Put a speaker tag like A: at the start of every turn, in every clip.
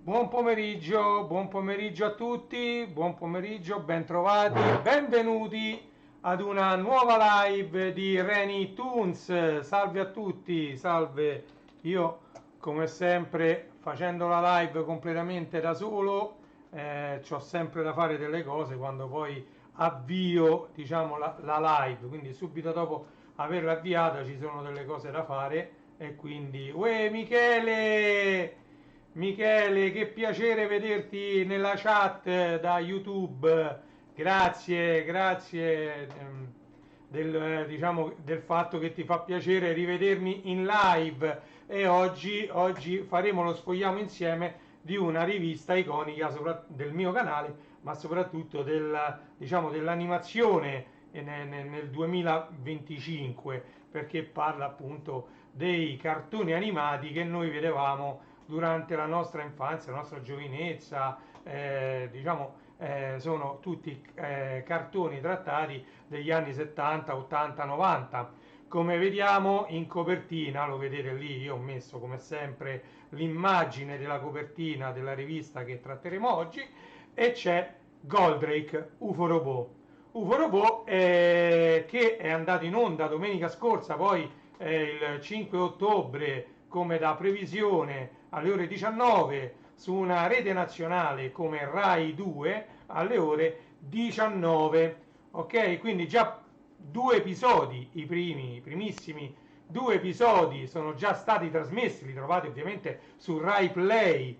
A: buon pomeriggio a tutti, buon pomeriggio, bentrovati, benvenuti ad una nuova live di Reni Toons. Salve a tutti, salve. Io, come sempre, facendo la live completamente da solo, ho sempre da fare delle cose quando poi avvio, diciamo, la live, quindi subito dopo averla avviata ci sono delle cose da fare e quindi, uè Michele! Michele, che piacere vederti nella chat da YouTube. Grazie, grazie diciamo, del fatto che ti fa piacere rivedermi in live. E oggi faremo lo sfogliamo insieme di una rivista iconica del mio canale, ma soprattutto diciamo, dell'animazione nel 2025, perché parla appunto dei cartoni animati che noi vedevamo durante la nostra infanzia, la nostra giovinezza, diciamo, sono tutti cartoni trattati degli anni 70, 80, 90. Come vediamo in copertina, lo vedete lì, io ho messo come sempre l'immagine della copertina della rivista che tratteremo oggi e c'è Goldrake, UFO Robot. UFO Robot che è andato in onda domenica scorsa, poi il 5 ottobre come da previsione alle ore 19 su una rete nazionale come Rai 2 alle ore 19. Ok, quindi già due episodi, i primissimi due episodi sono già stati trasmessi, li trovate ovviamente su Rai Play,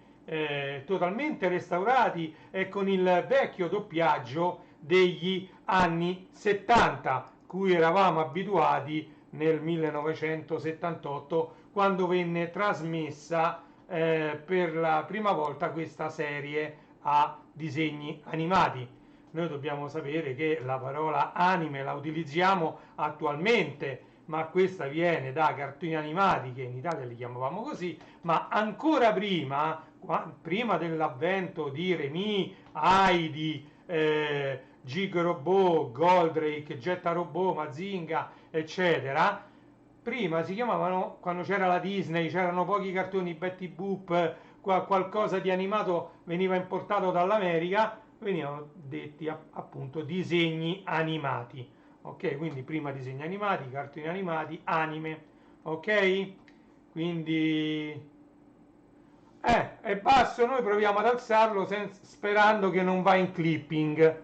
A: totalmente restaurati e con il vecchio doppiaggio degli anni 70, cui eravamo abituati nel 1978 quando venne trasmessa per la prima volta questa serie a disegni animati. Noi dobbiamo sapere che la parola anime la utilizziamo attualmente, ma questa viene da cartoni animati che in Italia li chiamavamo così, ma ancora prima, prima dell'avvento di Remy, Heidi, Gig Robot, Goldrake, Getta Robot, Mazinga, eccetera, prima si chiamavano, quando c'era la Disney, c'erano pochi cartoni, Betty Boop, qualcosa di animato veniva importato dall'America, venivano detti appunto disegni animati. Ok, quindi prima disegni animati, cartoni animati, anime. Ok? Quindi è basso, noi proviamo ad alzarlo sperando che non va in clipping.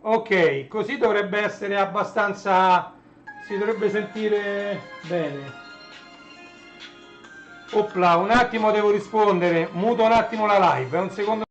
A: Ok, così dovrebbe essere abbastanza, si dovrebbe sentire bene. Opla, un attimo devo rispondere, muto un attimo la live, un secondo.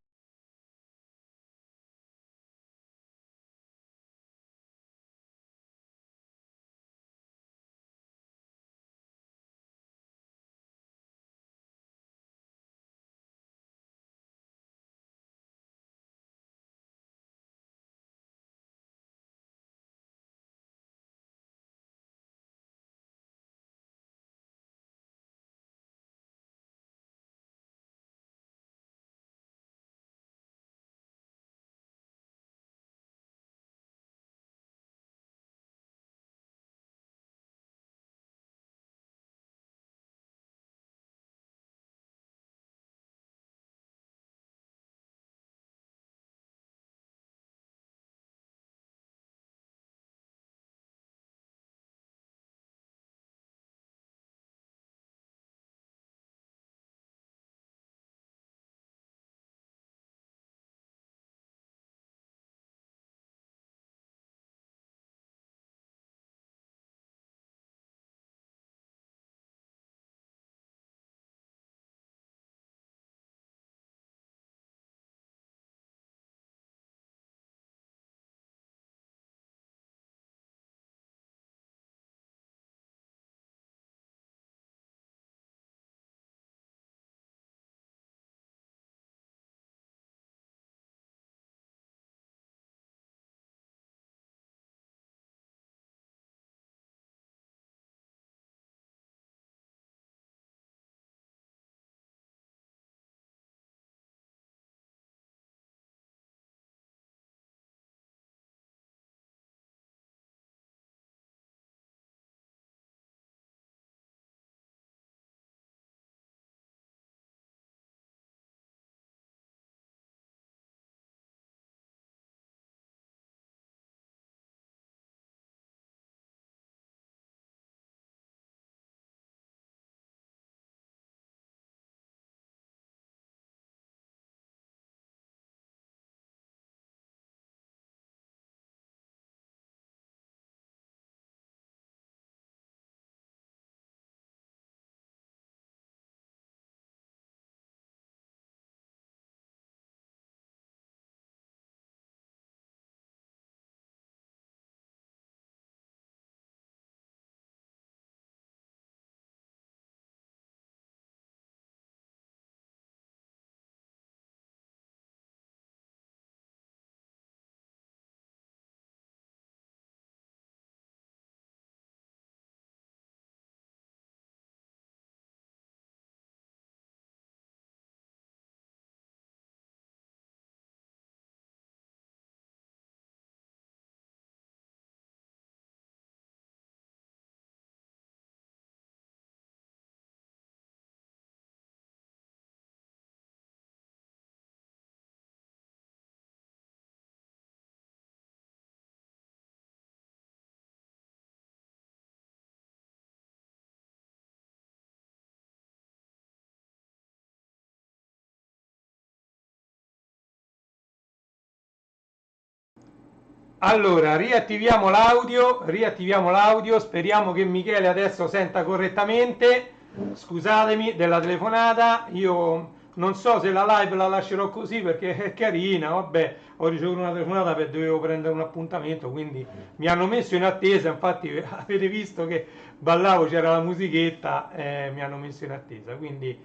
A: Allora, riattiviamo l'audio, speriamo che Michele adesso senta correttamente. Scusatemi della telefonata, io non so se la live la lascerò così perché è carina, vabbè, ho ricevuto una telefonata perché dovevo prendere un appuntamento, quindi mi hanno messo in attesa, infatti avete visto che ballavo, c'era la musichetta, mi hanno messo in attesa, quindi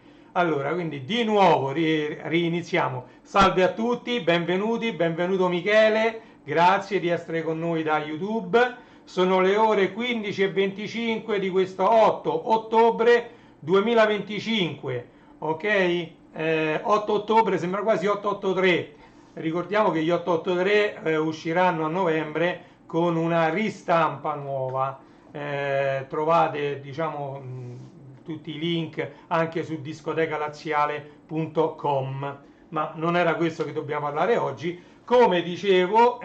A: di nuovo riiniziamo. Salve a tutti, benvenuti, benvenuto Michele, grazie di essere con noi da YouTube. Sono le ore 15:25 di questo 8 ottobre 2025, ok? 8 ottobre sembra quasi 883. Ricordiamo che gli 883 usciranno a novembre con una ristampa nuova. Trovate, diciamo, tutti i link anche su discotecalaziale.com, ma non era questo che dobbiamo parlare oggi. Come dicevo,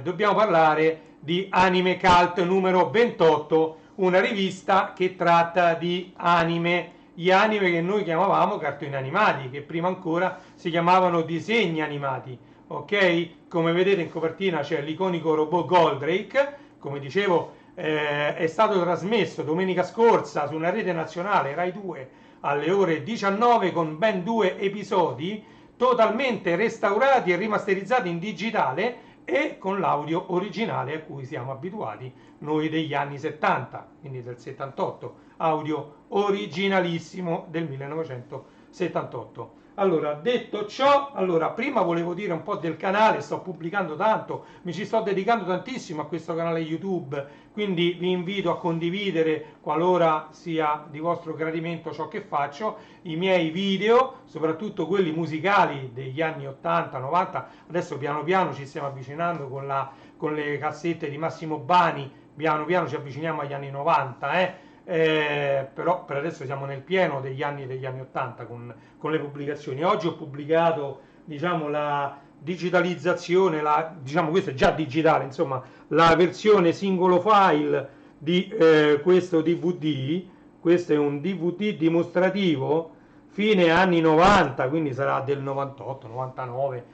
A: dobbiamo parlare di Anime Cult numero 28, una rivista che tratta di anime, gli anime che noi chiamavamo cartoni animati, che prima ancora si chiamavano disegni animati, ok? Come vedete in copertina c'è l'iconico robot Goldrake, come dicevo è stato trasmesso domenica scorsa su una rete nazionale Rai 2 alle ore 19 con ben 2 episodi totalmente restaurati e rimasterizzati in digitale e con l'audio originale a cui siamo abituati noi degli anni 70, quindi del 78, audio originalissimo del 1978. Allora, detto ciò, prima volevo dire un po' del canale, sto pubblicando tanto, mi ci sto dedicando tantissimo a questo canale YouTube, quindi vi invito a condividere, qualora sia di vostro gradimento ciò che faccio, i miei video, soprattutto quelli musicali degli anni 80, 90, adesso piano piano ci stiamo avvicinando con le cassette di Massimo Bani, piano piano ci avviciniamo agli anni 90, però per adesso siamo nel pieno degli anni 80 con le pubblicazioni. Oggi ho pubblicato, diciamo, la digitalizzazione, diciamo questo è già digitale, insomma, la versione singolo file di questo DVD. Questo è un DVD dimostrativo fine anni 90, quindi sarà del 98, 99,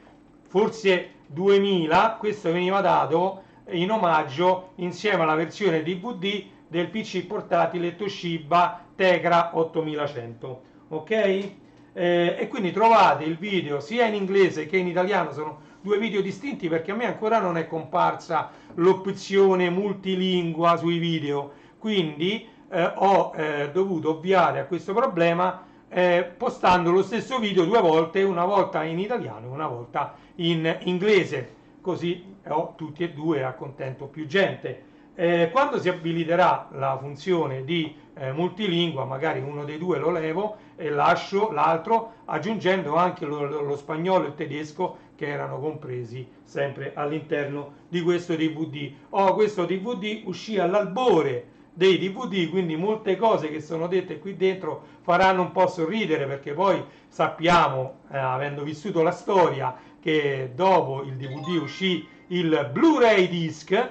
A: forse 2000. Questo veniva dato in omaggio insieme alla versione DVD del PC portatile Toshiba Tegra 8100, ok? E quindi trovate il video sia in inglese che in italiano, sono due video distinti perché a me ancora non è comparsa l'opzione multilingua sui video, quindi ho dovuto ovviare a questo problema postando lo stesso video due volte, una volta in italiano e una volta in inglese, così ho tutti e due, accontento più gente. Quando si abiliterà la funzione di multilingua, magari uno dei due lo levo e lascio l'altro, aggiungendo anche lo spagnolo e il tedesco che erano compresi sempre all'interno di questo DVD. Questo DVD uscì all'albore dei DVD, quindi molte cose che sono dette qui dentro faranno un po' sorridere, perché poi sappiamo, avendo vissuto la storia, che dopo il DVD uscì il Blu-ray disc,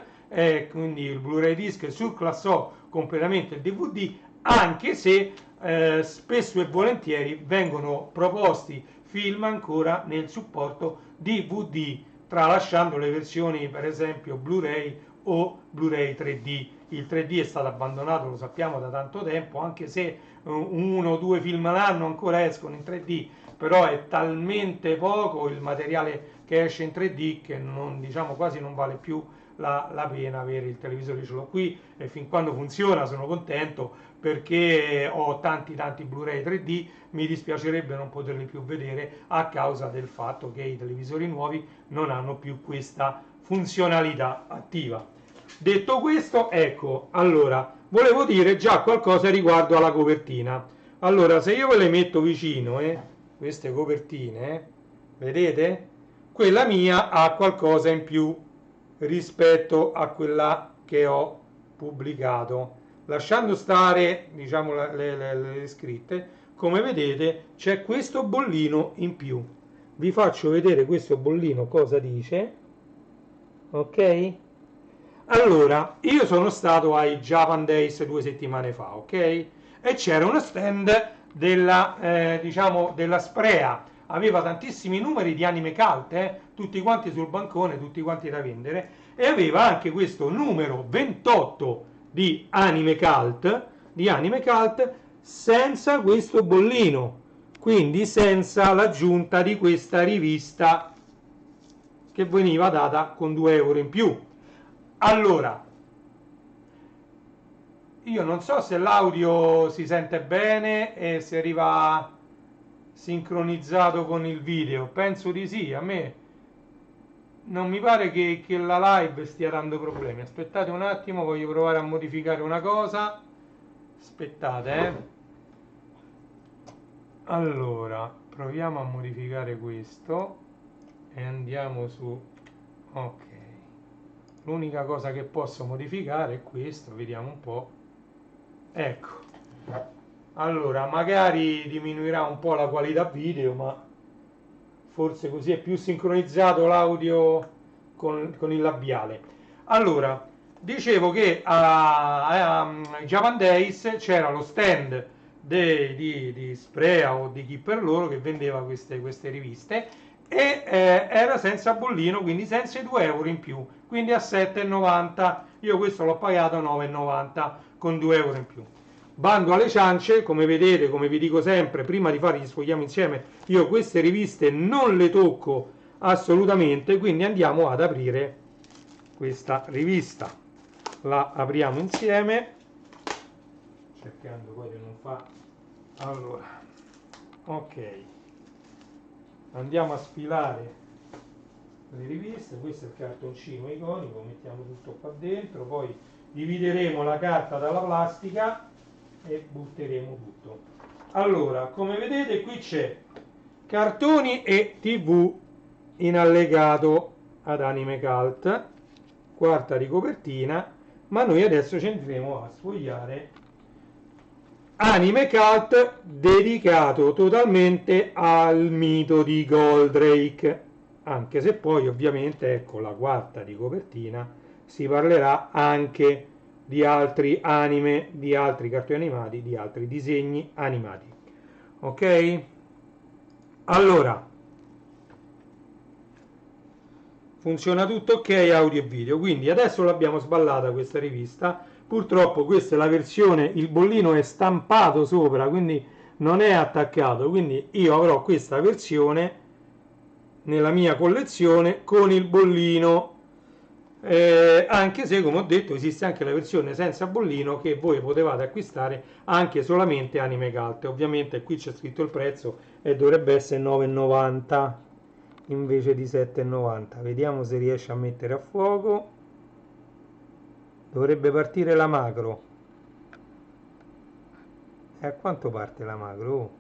A: quindi il Blu-ray disc surclassò completamente il DVD, anche se spesso e volentieri vengono proposti film ancora nel supporto DVD, tralasciando le versioni per esempio Blu-ray o Blu-ray 3D. Il 3D è stato abbandonato, lo sappiamo, da tanto tempo, anche se uno o due film all'anno ancora escono in 3D, però è talmente poco il materiale che esce in 3D che non, diciamo, quasi non vale più la pena avere il televisore. Ce l'ho qui e fin quando funziona sono contento, perché ho tanti Blu-ray 3D, mi dispiacerebbe non poterli più vedere a causa del fatto che i televisori nuovi non hanno più questa funzionalità attiva. Detto questo, ecco, allora volevo dire già qualcosa riguardo alla copertina. Allora, se io ve le metto vicino, queste copertine, vedete? Quella mia ha qualcosa in più rispetto a quella che ho pubblicato. Lasciando stare, diciamo, le scritte, come vedete c'è questo bollino in più. Vi faccio vedere questo bollino cosa dice, ok? Allora, io sono stato ai Japan Days 2 settimane fa, ok? E c'era uno stand della, diciamo, della Sprea, aveva tantissimi numeri di anime cult, tutti quanti sul bancone, tutti quanti da vendere, e aveva anche questo numero 28 di anime cult senza questo bollino, quindi senza l'aggiunta di questa rivista che veniva data con 2 euro in più. Allora, io non so se l'audio si sente bene e se arriva sincronizzato con il video, penso di sì. A me non mi pare che la live stia dando problemi. Aspettate un attimo, voglio provare a modificare una cosa. Aspettate, Allora, proviamo a modificare questo e andiamo su. Ok, l'unica cosa che posso modificare è questo, vediamo un po'. Ecco, allora magari diminuirà un po' la qualità video, ma forse così è più sincronizzato l'audio con il labiale. Allora, dicevo che a Japan Days c'era lo stand di Sprea o di chi per loro che vendeva queste riviste e era senza bollino, quindi senza i 2 euro in più, quindi a 7,90. Io questo l'ho pagato 9,90 con 2 euro in più. Bando alle ciance, come vedete, come vi dico sempre, prima di fare gli sfogliamo insieme, io queste riviste non le tocco assolutamente, quindi andiamo ad aprire questa rivista. La apriamo insieme, cercando poi di non fare. Allora, ok, andiamo a sfilare le riviste. Questo è il cartoncino iconico, mettiamo tutto qua dentro, poi divideremo la carta dalla plastica e butteremo tutto. Allora, come vedete qui c'è cartoni e TV in allegato ad Anime Cult, quarta di copertina, ma noi adesso ci andremo a sfogliare Anime Cult dedicato totalmente al mito di Goldrake, anche se poi ovviamente, ecco, la quarta di copertina si parlerà anche di altri anime, di altri cartoni animati, di altri disegni animati. Ok? Allora, funziona tutto ok, audio e video, quindi adesso l'abbiamo sballata questa rivista. Purtroppo questa è la versione, il bollino è stampato sopra, quindi non è attaccato, quindi io avrò questa versione nella mia collezione con il bollino, anche se, come ho detto, esiste anche la versione senza bollino che voi potevate acquistare anche solamente Anime Cult. Ovviamente qui c'è scritto il prezzo e dovrebbe essere 9,90 invece di 7,90. Vediamo se riesce a mettere a fuoco. Dovrebbe partire la macro. E a quanto parte la macro? Oh.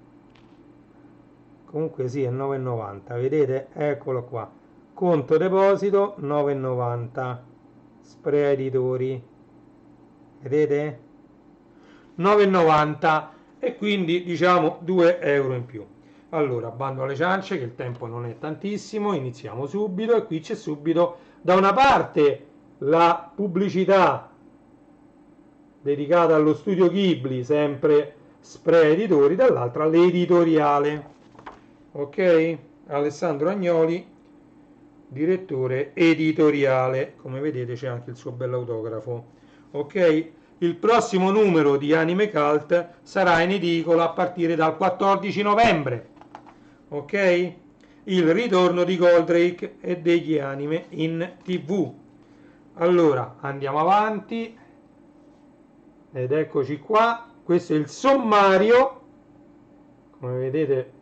A: Comunque sì, è 9,90, vedete? Eccolo qua. Conto deposito 9,90. Sprea editori. Vedete? 9,90 e quindi diciamo 2 euro in più. Allora, bando alle ciance che il tempo non è tantissimo, iniziamo subito e qui c'è subito da una parte la pubblicità dedicata allo studio Ghibli, sempre Sprea Editori, dall'altra l'editoriale. Ok? Alessandro Agnoli, direttore editoriale, come vedete c'è anche il suo bell'autografo. Ok? Il prossimo numero di Anime Cult sarà in edicola a partire dal 14 novembre. Ok? Il ritorno di Goldrake e degli anime in TV. Allora, andiamo avanti. Ed eccoci qua. Questo è il sommario. Come vedete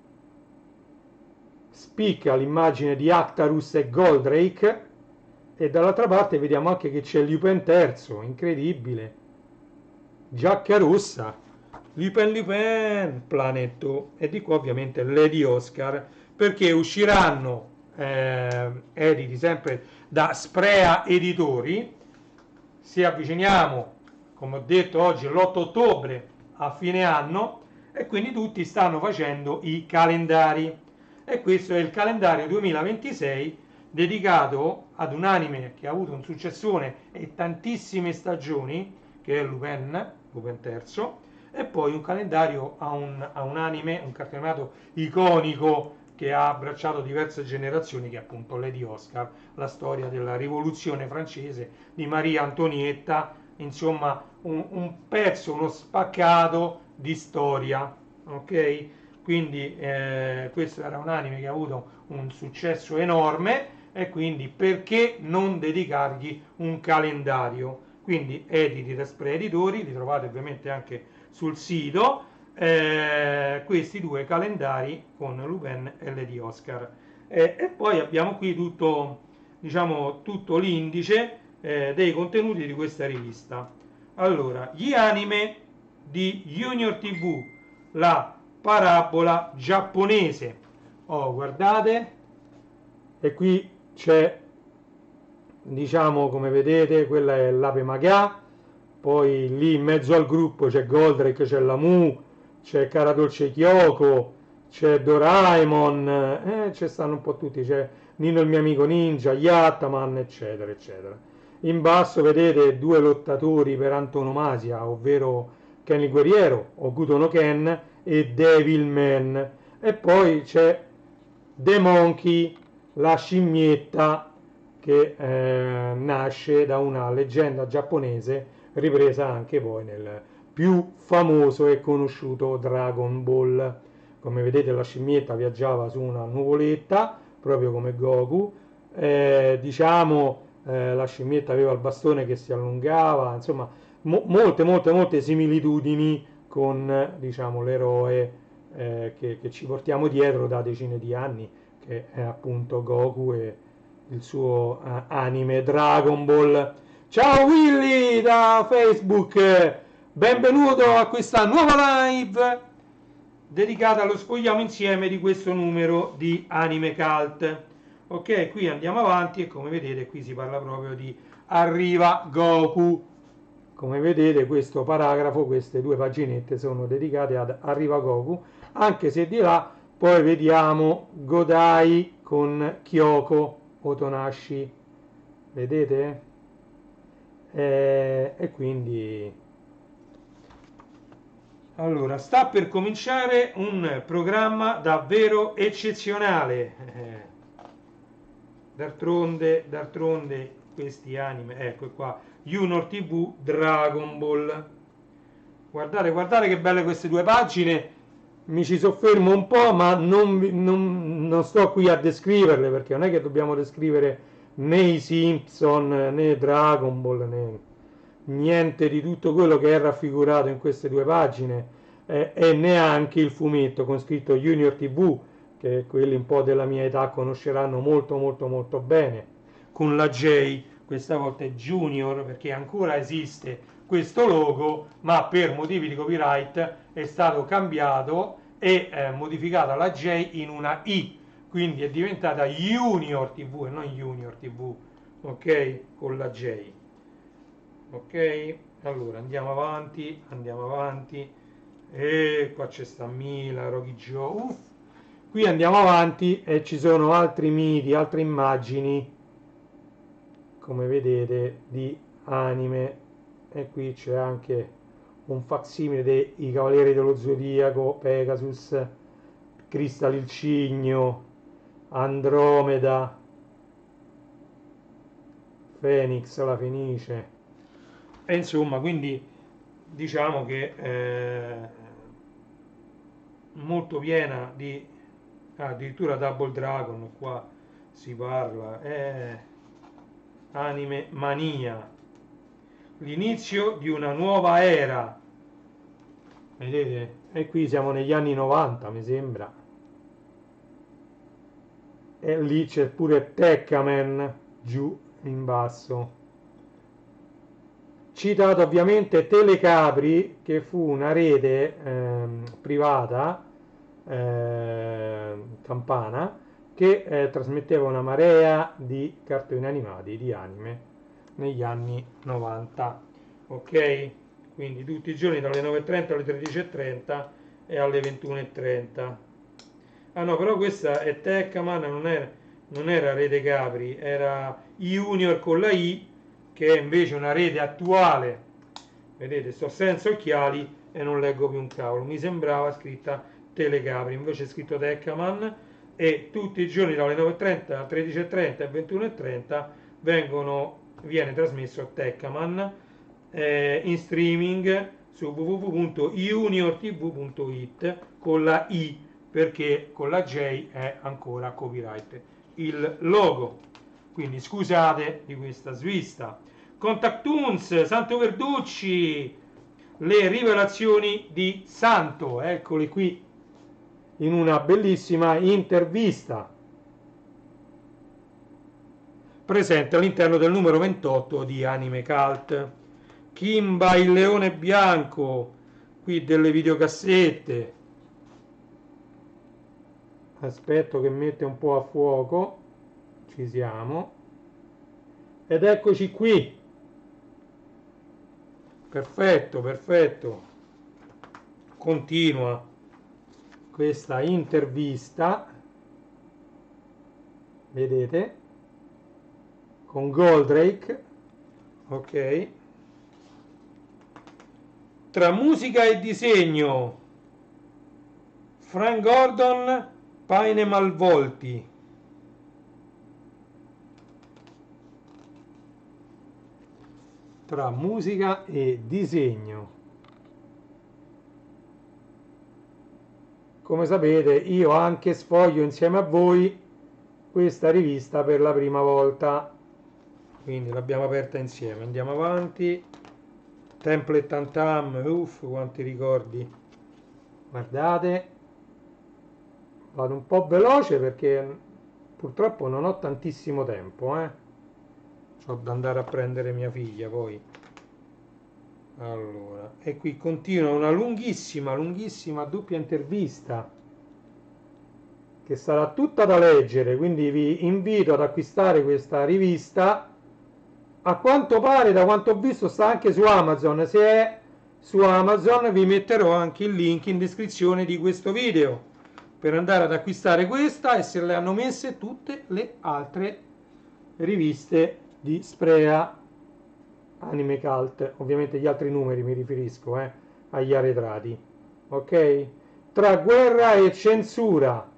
A: spicca l'immagine di Actarus e Goldrake e dall'altra parte vediamo anche che c'è Lupin III, incredibile, giacca rossa, Lupin, Planetto, e di qua ovviamente Lady Oscar, perché usciranno editi sempre da Sprea Editori. Si avviciniamo, come ho detto, oggi l'8 ottobre a fine anno e quindi tutti stanno facendo i calendari. E questo è il calendario 2026 dedicato ad un anime che ha avuto un successone e tantissime stagioni, che è Lupin III, e poi un calendario a un anime, un cartone animato iconico che ha abbracciato diverse generazioni, che è appunto Lady Oscar, la storia della rivoluzione francese di Maria Antonietta, insomma un pezzo, uno spaccato di storia, ok? Quindi questo era un anime che ha avuto un successo enorme e quindi perché non dedicargli un calendario? Quindi Edited Editori, li trovate ovviamente anche sul sito, questi due calendari con Lupin e Lady Oscar. E poi abbiamo qui tutto, diciamo, tutto l'indice dei contenuti di questa rivista. Allora, gli anime di Junior TV, la parabola giapponese. Oh, guardate, e qui c'è, diciamo, come vedete, quella è l'Ape Maga, poi lì in mezzo al gruppo c'è Goldrake, c'è Lamu, c'è Cara Dolce Kyoko, c'è Doraemon, ci stanno un po' tutti, c'è Nino il mio amico ninja, Yattaman, eccetera, eccetera. In basso vedete due lottatori per antonomasia, ovvero Ken il guerriero, Hokuto no Ken e Devilman. E poi c'è The Monkey, la scimmietta, che nasce da una leggenda giapponese ripresa anche poi nel più famoso e conosciuto Dragon Ball. Come vedete la scimmietta viaggiava su una nuvoletta, proprio come Goku. Diciamo la scimmietta aveva il bastone che si allungava, insomma molte similitudini con diciamo l'eroe che ci portiamo dietro da decine di anni, che è appunto Goku e il suo anime Dragon Ball. Ciao Willy da Facebook, benvenuto a questa nuova live dedicata allo Sfogliamo insieme di questo numero di Anime Cult. Ok, qui andiamo avanti e come vedete qui si parla proprio di Arriva Goku. Come vedete questo paragrafo, queste due paginette sono dedicate ad Arriva Goku, anche se di là poi vediamo Godai con Kyoko Otonashi, vedete? E quindi allora sta per cominciare un programma davvero eccezionale. D'altronde questi anime, ecco qua, Junior TV Dragon Ball. Guardate che belle queste due pagine, mi ci soffermo un po', ma non sto qui a descriverle, perché non è che dobbiamo descrivere né i Simpson né Dragon Ball né niente di tutto quello che è raffigurato in queste due pagine, e neanche il fumetto con scritto Junior TV, che quelli un po' della mia età conosceranno molto bene, con la J, questa volta è Junior perché ancora esiste questo logo, ma per motivi di copyright è stato cambiato e modificata la J in una I, quindi è diventata Junior TV e non Junior TV, ok? Con la J. Ok? Allora andiamo avanti, e qua c'è sta Mila, Rocky Joe. Qui andiamo avanti e ci sono altri miti, altre immagini, come vedete, di anime, e qui c'è anche un facsimile dei Cavalieri dello Zodiaco, Pegasus, Crystal il Cigno, Andromeda, Phoenix la Fenice, e insomma quindi diciamo che molto piena di addirittura Double Dragon, qua si parla, anime mania, l'inizio di una nuova era, vedete? E qui siamo negli anni 90 mi sembra, e lì c'è pure Tekkaman giù in basso. Citato ovviamente Telecapri, che fu una rete privata campana che trasmetteva una marea di cartoni animati, di anime negli anni 90. Ok? Quindi tutti i giorni dalle 9:30 alle 13:30 e alle 21:30. Ah no, però questa è Tekkaman, non era Rete Capri, era Junior con la I, che è invece una rete attuale. Vedete, sto senza occhiali e non leggo più un cavolo, mi sembrava scritta Telecapri, invece è scritto Tekkaman. e tutti i giorni dalle 9:30 alle 13:30 e 21:30 viene trasmesso Teccaman in streaming su www.juniortv.it con la I, perché con la J è ancora copyright il logo, quindi scusate di questa svista. Contactunes, Santo Verducci, le rivelazioni di Santo, eccoli qui in una bellissima intervista presente all'interno del numero 28 di Anime Cult. Kimba il leone bianco, qui delle videocassette, aspetto che mette un po' a fuoco, ci siamo, ed eccoci qui, perfetto, perfetto, continua questa intervista, vedete, con Goldrake, ok, tra musica e disegno, Frank Gordon, Paine Malvolti. Tra musica e disegno. Come sapete, io anche sfoglio insieme a voi questa rivista per la prima volta, quindi l'abbiamo aperta insieme. Andiamo avanti. Temple Tantam, uff, quanti ricordi. Guardate, vado un po' veloce perché purtroppo non ho tantissimo tempo, ho da andare a prendere mia figlia poi. Allora, e qui continua una lunghissima, lunghissima doppia intervista che sarà tutta da leggere, quindi vi invito ad acquistare questa rivista. A quanto pare, da quanto ho visto, sta anche su Amazon. Se è su Amazon vi metterò anche il link in descrizione di questo video per andare ad acquistare questa, e se le hanno messe tutte le altre riviste di Sprea Anime Cult, ovviamente gli altri numeri mi riferisco agli arretrati, ok? Tra guerra e censura,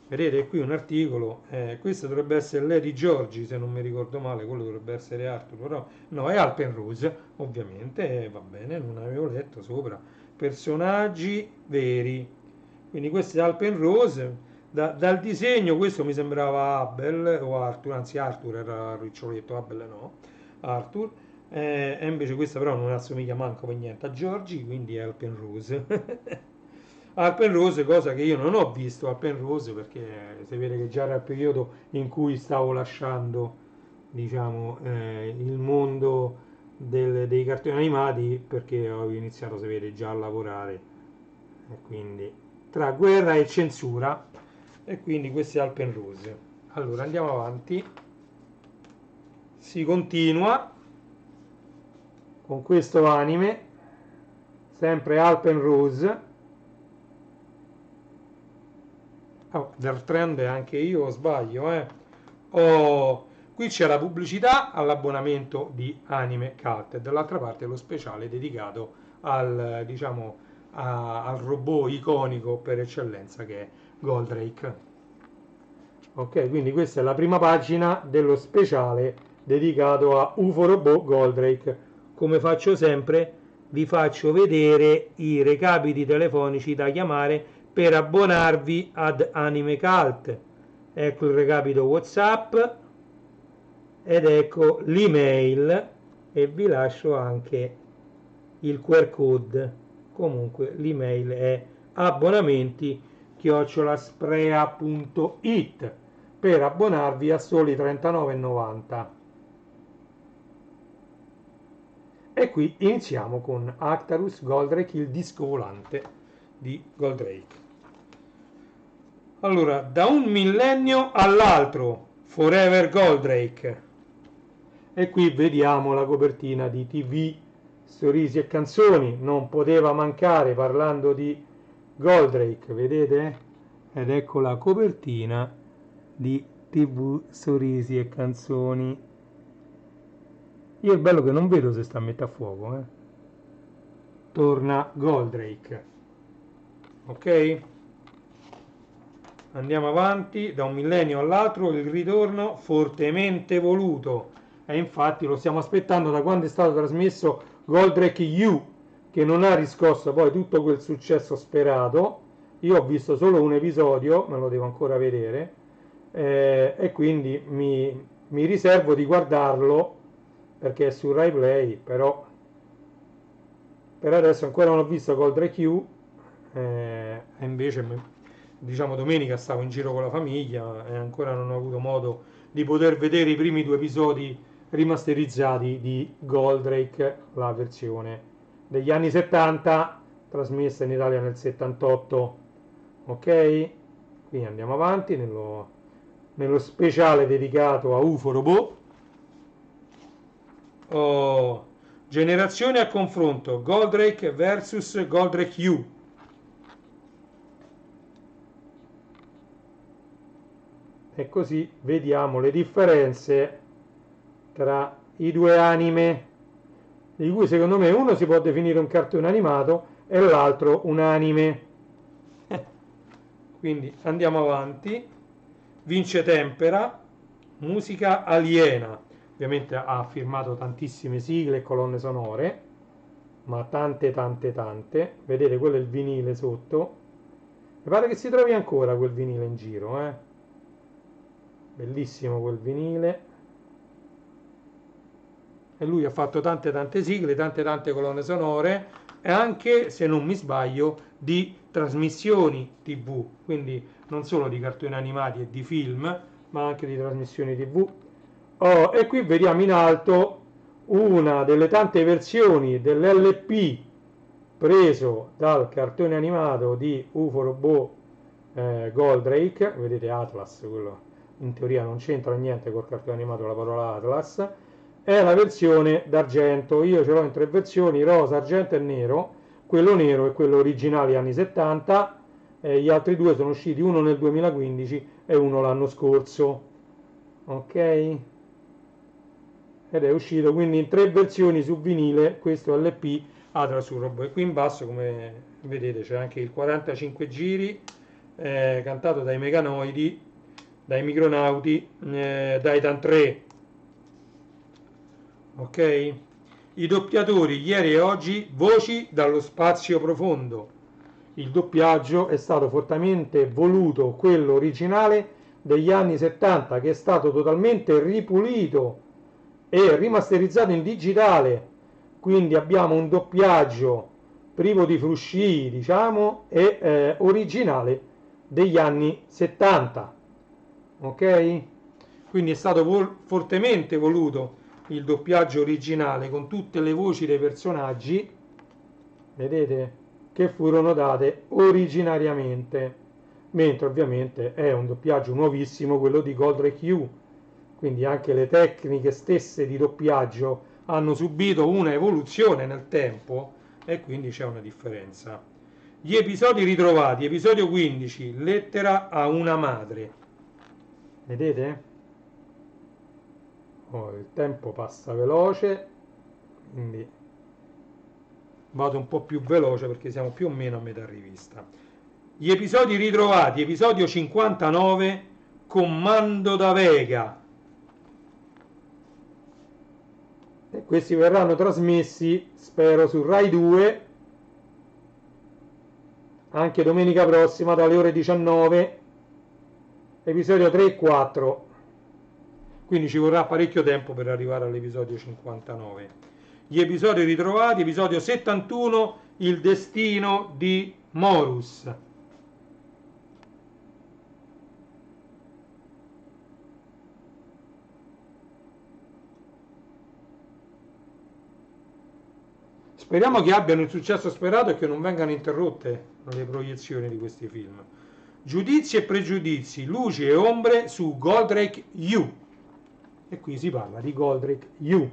A: vedete qui un articolo, questo dovrebbe essere Lady Giorgi se non mi ricordo male, quello dovrebbe essere Arthur, però no, è Alpenrose ovviamente, va bene, non avevo letto sopra, personaggi veri, quindi questo è Alpenrose. Dal disegno questo mi sembrava Abel o Arthur, anzi Arthur era Riccioletto, Abel no, Arthur, e invece questa però non assomiglia manco per niente a Giorgi, quindi è Alpenrose. Alpenrose, cosa che io non ho visto Alpenrose, perché si vede che già era il periodo in cui stavo lasciando, diciamo, il mondo dei cartoni animati, perché ho iniziato, si vede, già a lavorare, e quindi tra guerra e censura, e quindi questo è Alpenrose. Allora andiamo avanti, si continua con questo anime, sempre Alpenrose. Oh, del trend anche io sbaglio, qui c'è la pubblicità all'abbonamento di Anime Cult e dall'altra parte lo speciale dedicato al, diciamo, al robot iconico per eccellenza che è Goldrake. Ok, quindi questa è la prima pagina dello speciale dedicato a UFO Robot Goldrake. Come faccio sempre, vi faccio vedere i recapiti telefonici da chiamare per abbonarvi ad Anime Cult. Ecco il recapito WhatsApp ed ecco l'email, e vi lascio anche il QR code. Comunque l'email è abbonamenti@sprea.it per abbonarvi a soli 39,90. E qui iniziamo con Actarus Goldrake, il disco volante di Goldrake. Allora, da un millennio all'altro, Forever Goldrake. E qui vediamo la copertina di TV, Sorrisi e Canzoni, non poteva mancare parlando di Goldrake, vedete? Ed ecco la copertina di TV, Sorrisi e Canzoni. Io è bello che non vedo se sta a metà fuoco, Torna Goldrake. Ok? Andiamo avanti, da un millennio all'altro il ritorno fortemente voluto, e infatti lo stiamo aspettando da quando è stato trasmesso Goldrake U, che non ha riscosso poi tutto quel successo sperato. Io ho visto solo un episodio, me lo devo ancora vedere, e quindi mi riservo di guardarlo perché è su Rai Play, però per adesso ancora non ho visto Goldrake U, e invece diciamo domenica stavo in giro con la famiglia e ancora non ho avuto modo di poter vedere i primi due episodi rimasterizzati di Goldrake, la versione degli anni 70, trasmessa in Italia nel 78. Ok? Quindi andiamo avanti nello speciale dedicato a UFO Robot. Oh, generazione a confronto, Goldrake vs Goldrake U. E così vediamo le differenze tra i due anime, di cui secondo me uno si può definire un cartone animato e l'altro un anime. Quindi andiamo avanti. Vince Tempera, musica aliena. Ovviamente ha firmato tantissime sigle e colonne sonore, ma tante tante tante. Vedete, quello è il vinile sotto. Mi pare che si trovi ancora quel vinile in giro, eh? Bellissimo quel vinile. E lui ha fatto tante tante sigle, tante tante colonne sonore e anche, se non mi sbaglio, di trasmissioni TV, quindi non solo di cartoni animati e di film, ma anche di trasmissioni TV. Oh, e qui vediamo in alto una delle tante versioni dell'LP preso dal cartone animato di UFO Robot, Goldrake. Vedete Atlas, quello in teoria non c'entra niente col cartone animato la parola Atlas. È la versione d'argento. Io ce l'ho in tre versioni: rosa, argento e nero. Quello nero è quello originale anni 70, gli altri due sono usciti, uno nel 2015 e uno l'anno scorso. Ok? Ed è uscito quindi in tre versioni su vinile questo LP Atlas UFO Robot. E qui in basso, come vedete, c'è anche il 45 giri, cantato dai Meganoidi, dai Micronauti, dai Titan 3. Ok? I doppiatori ieri e oggi, voci dallo spazio profondo. Il doppiaggio è stato fortemente voluto, quello originale degli anni 70, che è stato totalmente ripulito e rimasterizzato in digitale. Quindi abbiamo un doppiaggio privo di frusci, diciamo, e originale degli anni 70. Ok? Quindi è stato fortemente voluto il doppiaggio originale con tutte le voci dei personaggi, vedete, che furono date originariamente, mentre ovviamente è un doppiaggio nuovissimo quello di Goldrake U, quindi anche le tecniche stesse di doppiaggio hanno subito una evoluzione nel tempo e quindi c'è una differenza. Gli episodi ritrovati, episodio 15, lettera a una madre, vedete? Oh, il tempo passa veloce, quindi vado un po' più veloce perché siamo più o meno a metà rivista. Gli episodi ritrovati, episodio 59, Comando da Vega. E questi verranno trasmessi, spero, su Rai 2, anche domenica prossima dalle ore 19, episodio 3 e 4. Quindi ci vorrà parecchio tempo per arrivare all'episodio 59. Gli episodi ritrovati, episodio 71, il destino di Morus. Speriamo che abbiano il successo sperato e che non vengano interrotte le proiezioni di questi film. Giudizi e pregiudizi, luci e ombre su Goldrake U. E qui si parla di Goldrake U.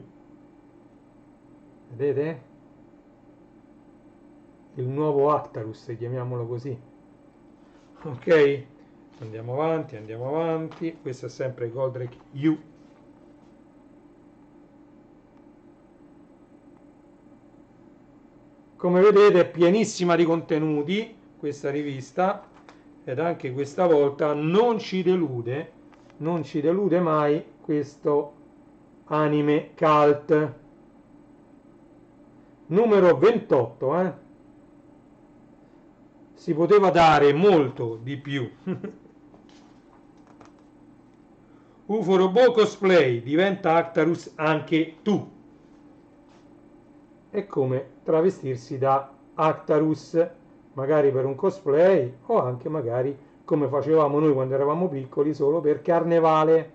A: Vedete? Il nuovo Actarus, chiamiamolo così. Ok? Andiamo avanti, andiamo avanti. Questo è sempre Goldrake U. Come vedete è pienissima di contenuti questa rivista ed anche questa volta non ci delude mai questo anime cult numero 28, si poteva dare molto di più. UFO Robot Cosplay, diventa Actarus anche tu. È come travestirsi da Actarus, magari per un cosplay o anche magari come facevamo noi quando eravamo piccoli solo per carnevale.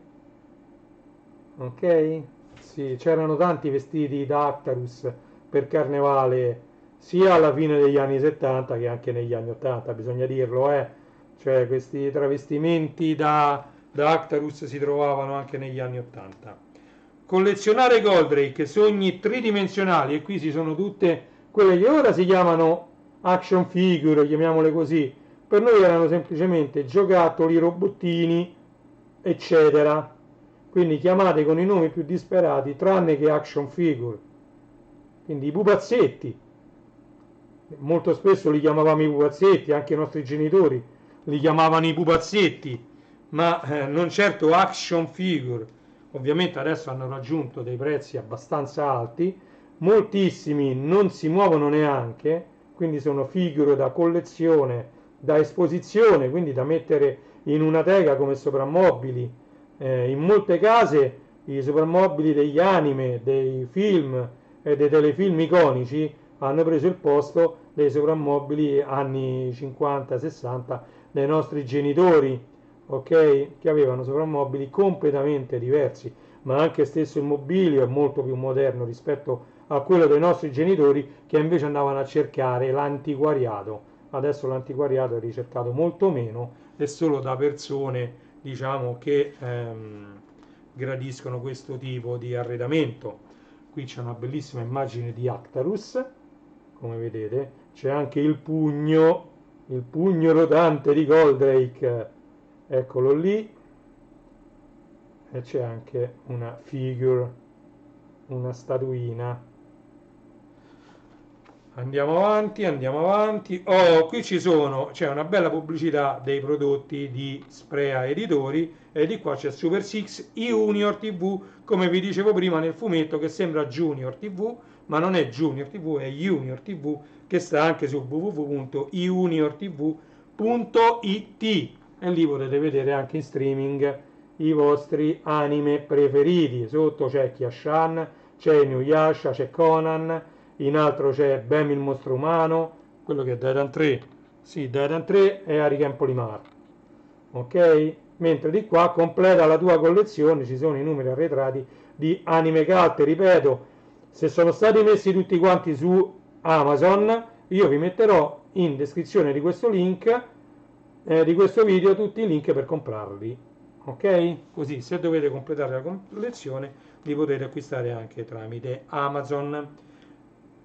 A: Ok? Sì, c'erano tanti vestiti da Actarus per carnevale sia alla fine degli anni 70 che anche negli anni 80, bisogna dirlo, cioè questi travestimenti da Actarus si trovavano anche negli anni 80. Collezionare Goldrake, sogni tridimensionali, e qui ci sono tutte quelle che ora si chiamano action figure, chiamiamole così, per noi erano semplicemente giocattoli, robottini, eccetera. Quindi chiamate con i nomi più disperati, tranne che action figure. Quindi i pupazzetti, molto spesso li chiamavamo i pupazzetti, anche i nostri genitori li chiamavano i pupazzetti, ma non certo action figure. Ovviamente adesso hanno raggiunto dei prezzi abbastanza alti, moltissimi non si muovono neanche, quindi sono figure da collezione, da esposizione, quindi da mettere in una teca come soprammobili. In molte case i soprammobili degli anime, dei film e dei telefilm iconici hanno preso il posto dei soprammobili anni 50-60 dei nostri genitori, ok? Che avevano soprammobili completamente diversi, ma anche stesso il mobilio è molto più moderno rispetto a quello dei nostri genitori, che invece andavano a cercare l'antiquariato. Adesso l'antiquariato è ricercato molto meno e solo da persone, diciamo, che gradiscono questo tipo di arredamento. Qui c'è una bellissima immagine di Actarus, come vedete, c'è anche il pugno rotante di Goldrake, eccolo lì, e c'è anche una figure, una statuina. Andiamo avanti. Oh, qui c'è una bella pubblicità dei prodotti di Sprea Editori, e di qua c'è Super Six Junior TV, come vi dicevo prima nel fumetto, che sembra Junior TV, ma non è Junior TV, è Junior TV, che sta anche su www.juniortv.it, e lì potete vedere anche in streaming i vostri anime preferiti. Sotto c'è Kiashan, c'è Inuyasha, c'è Conan, in altro c'è Bam il mostro umano, quello che è Daidan 3, sì, Daidan 3 e Ariken Polimar, ok? Mentre di qua completa la tua collezione, ci sono i numeri arretrati di Anime Cult. Ripeto, se sono stati messi tutti quanti su Amazon, io vi metterò in descrizione di questo link, di questo video, tutti i link per comprarli, ok? Così se dovete completare la collezione li potete acquistare anche tramite Amazon.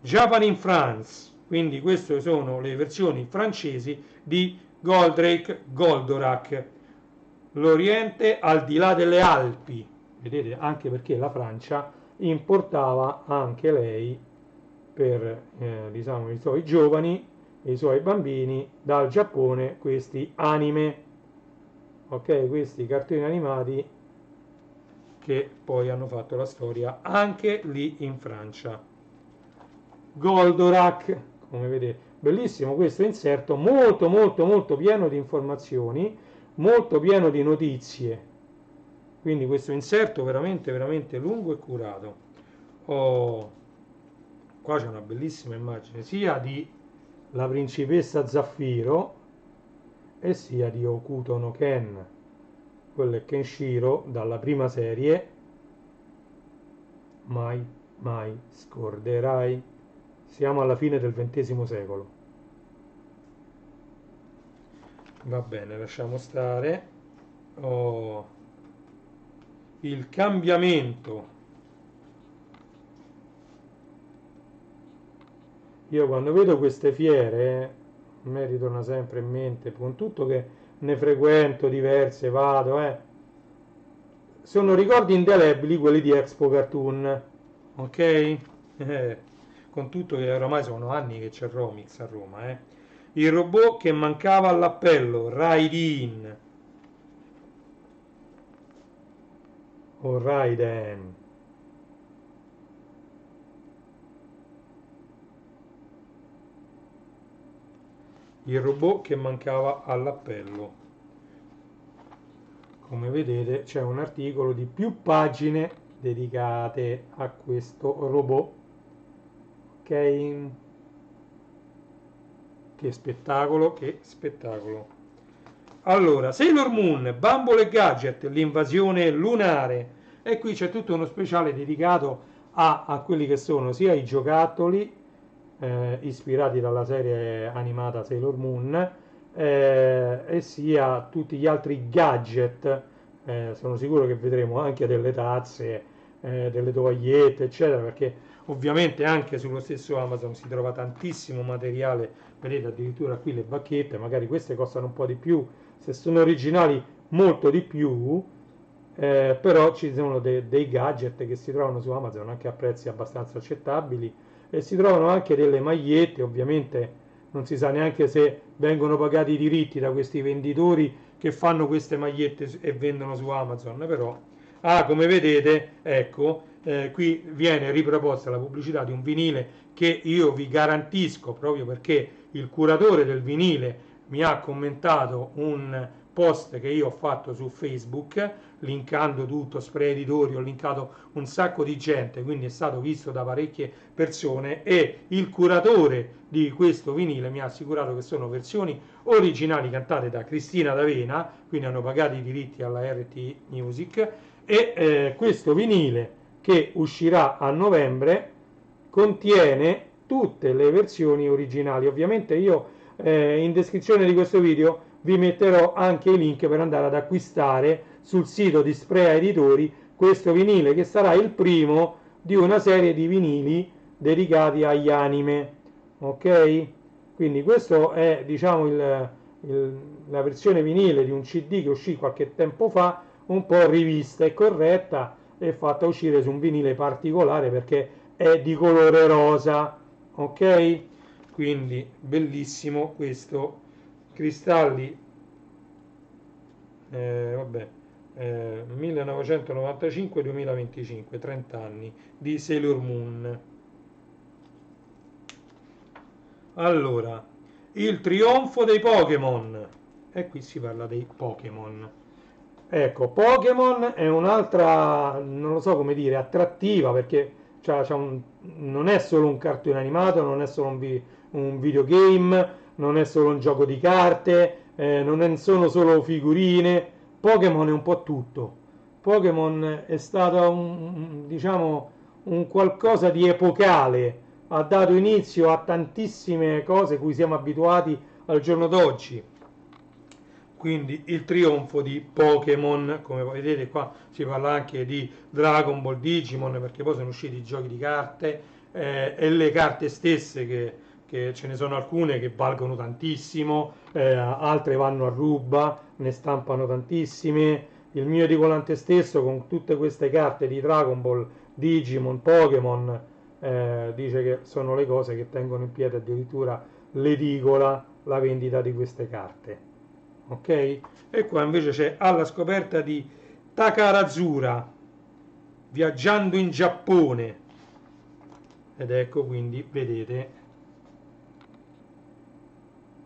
A: Japan in France, quindi queste sono le versioni francesi di Goldrake, Goldorak, l'Oriente al di là delle Alpi, vedete, anche perché la Francia importava anche lei per diciamo, i suoi giovani, i suoi bambini dal Giappone questi anime, ok, questi cartoni animati che poi hanno fatto la storia anche lì in Francia. Goldorak, come vedete, bellissimo questo inserto, molto pieno di informazioni, molto pieno di notizie, quindi questo inserto veramente lungo e curato. Qua c'è una bellissima immagine sia di la principessa Zaffiro e sia di Hokuto no Ken, quello è Kenshiro dalla prima serie, mai scorderai. Siamo alla fine del XX secolo. Va bene, lasciamo stare. Il cambiamento. Io quando vedo queste fiere, a me ritorna sempre in mente, con tutto che ne frequento diverse, vado, sono ricordi indelebili quelli di Expo Cartoon, ok? Con tutto che oramai sono anni che c'è Romix a Roma, il robot che mancava all'appello, Raidin o Raiden. Il robot che mancava all'appello. Come vedete c'è un articolo di più pagine dedicate a questo robot. Ok? Che spettacolo, che spettacolo. Allora, Sailor Moon, Bumble e Gadget, l'invasione lunare. E qui c'è tutto uno speciale dedicato a quelli che sono sia i giocattoli ispirati dalla serie animata Sailor Moon e sia tutti gli altri gadget. Sono sicuro che vedremo anche delle tazze, delle tovagliette, eccetera, perché ovviamente anche sullo stesso Amazon si trova tantissimo materiale. Vedete addirittura qui le bacchette, magari queste costano un po' di più, se sono originali molto di più, però ci sono dei gadget che si trovano su Amazon anche a prezzi abbastanza accettabili e si trovano anche delle magliette, ovviamente non si sa neanche se vengono pagati i diritti da questi venditori che fanno queste magliette e vendono su Amazon, però come vedete, ecco, qui viene riproposta la pubblicità di un vinile che io vi garantisco, proprio perché il curatore del vinile mi ha commentato un post che io ho fatto su Facebook, linkando tutto, spray editori, ho linkato un sacco di gente, quindi è stato visto da parecchie persone e il curatore di questo vinile mi ha assicurato che sono versioni originali cantate da Cristina D'Avena, quindi hanno pagato i diritti alla RT Music e questo vinile che uscirà a novembre contiene tutte le versioni originali. Ovviamente io in descrizione di questo video vi metterò anche i link per andare ad acquistare sul sito di Sprea Editori questo vinile che sarà il primo di una serie di vinili dedicati agli anime. Ok? Quindi questo è diciamo la versione vinile di un CD che uscì qualche tempo fa, un po' rivista e corretta e fatta uscire su un vinile particolare perché è di colore rosa. Ok? Quindi bellissimo questo, cristalli 1995-2025, 30 anni di Sailor Moon. Allora, il trionfo dei Pokémon, e qui si parla dei Pokémon. Ecco, Pokémon è un'altra, non lo so come dire, attrattiva perché non è solo un cartone animato, non è solo un videogame, non è solo un gioco di carte, sono solo figurine. Pokémon è un po' tutto. Pokémon è stato diciamo, un qualcosa di epocale, ha dato inizio a tantissime cose cui siamo abituati al giorno d'oggi. Quindi il trionfo di Pokémon, come vedete qua si parla anche di Dragon Ball, Digimon, perché poi sono usciti i giochi di carte e le carte stesse che ce ne sono alcune che valgono tantissimo, altre vanno a ruba, ne stampano tantissime. Il mio edicolante stesso con tutte queste carte di Dragon Ball, Digimon, Pokémon, dice che sono le cose che tengono in piedi addirittura l'edicola, la vendita di queste carte. Ok? E qua invece c'è alla scoperta di Takarazzura, viaggiando in Giappone. Ed ecco quindi, vedete,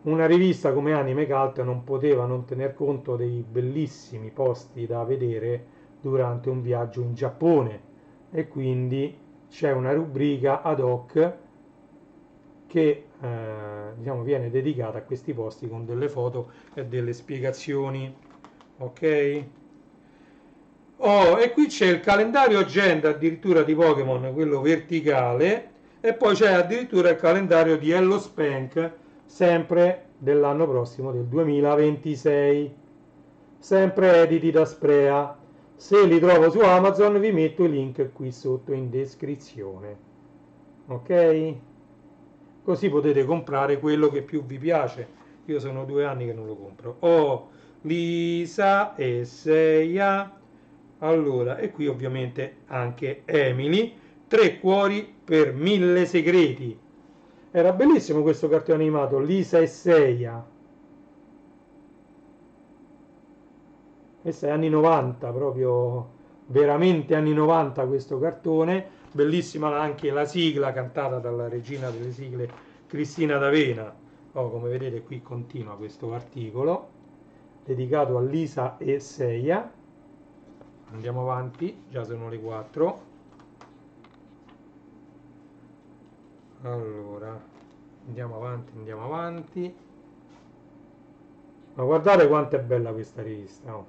A: una rivista come Anime Cult non poteva non tener conto dei bellissimi posti da vedere durante un viaggio in Giappone e quindi c'è una rubrica ad hoc che diciamo, viene dedicata a questi posti con delle foto e delle spiegazioni. Ok? E qui c'è il calendario agenda addirittura di Pokémon, quello verticale, e poi c'è addirittura il calendario di Hello Spank, sempre dell'anno prossimo, del 2026, sempre editi da Sprea. Se li trovo su Amazon vi metto i link qui sotto in descrizione. Ok? Così potete comprare quello che più vi piace. Io sono 2 anni che non lo compro. Lisa e Seiya. Allora, e qui ovviamente anche Emily. 3 cuori per 1000 segreti. Era bellissimo questo cartone animato, Lisa e Seiya. Questo è anni 90, proprio veramente anni 90 questo cartone. Bellissima anche la sigla cantata dalla regina delle sigle Cristina D'Avena. Oh, come vedete qui continua questo articolo dedicato a Lisa e Seiya. Andiamo avanti, già sono le 4. Allora, andiamo avanti, andiamo avanti. Ma guardate quanto è bella questa rivista, oh.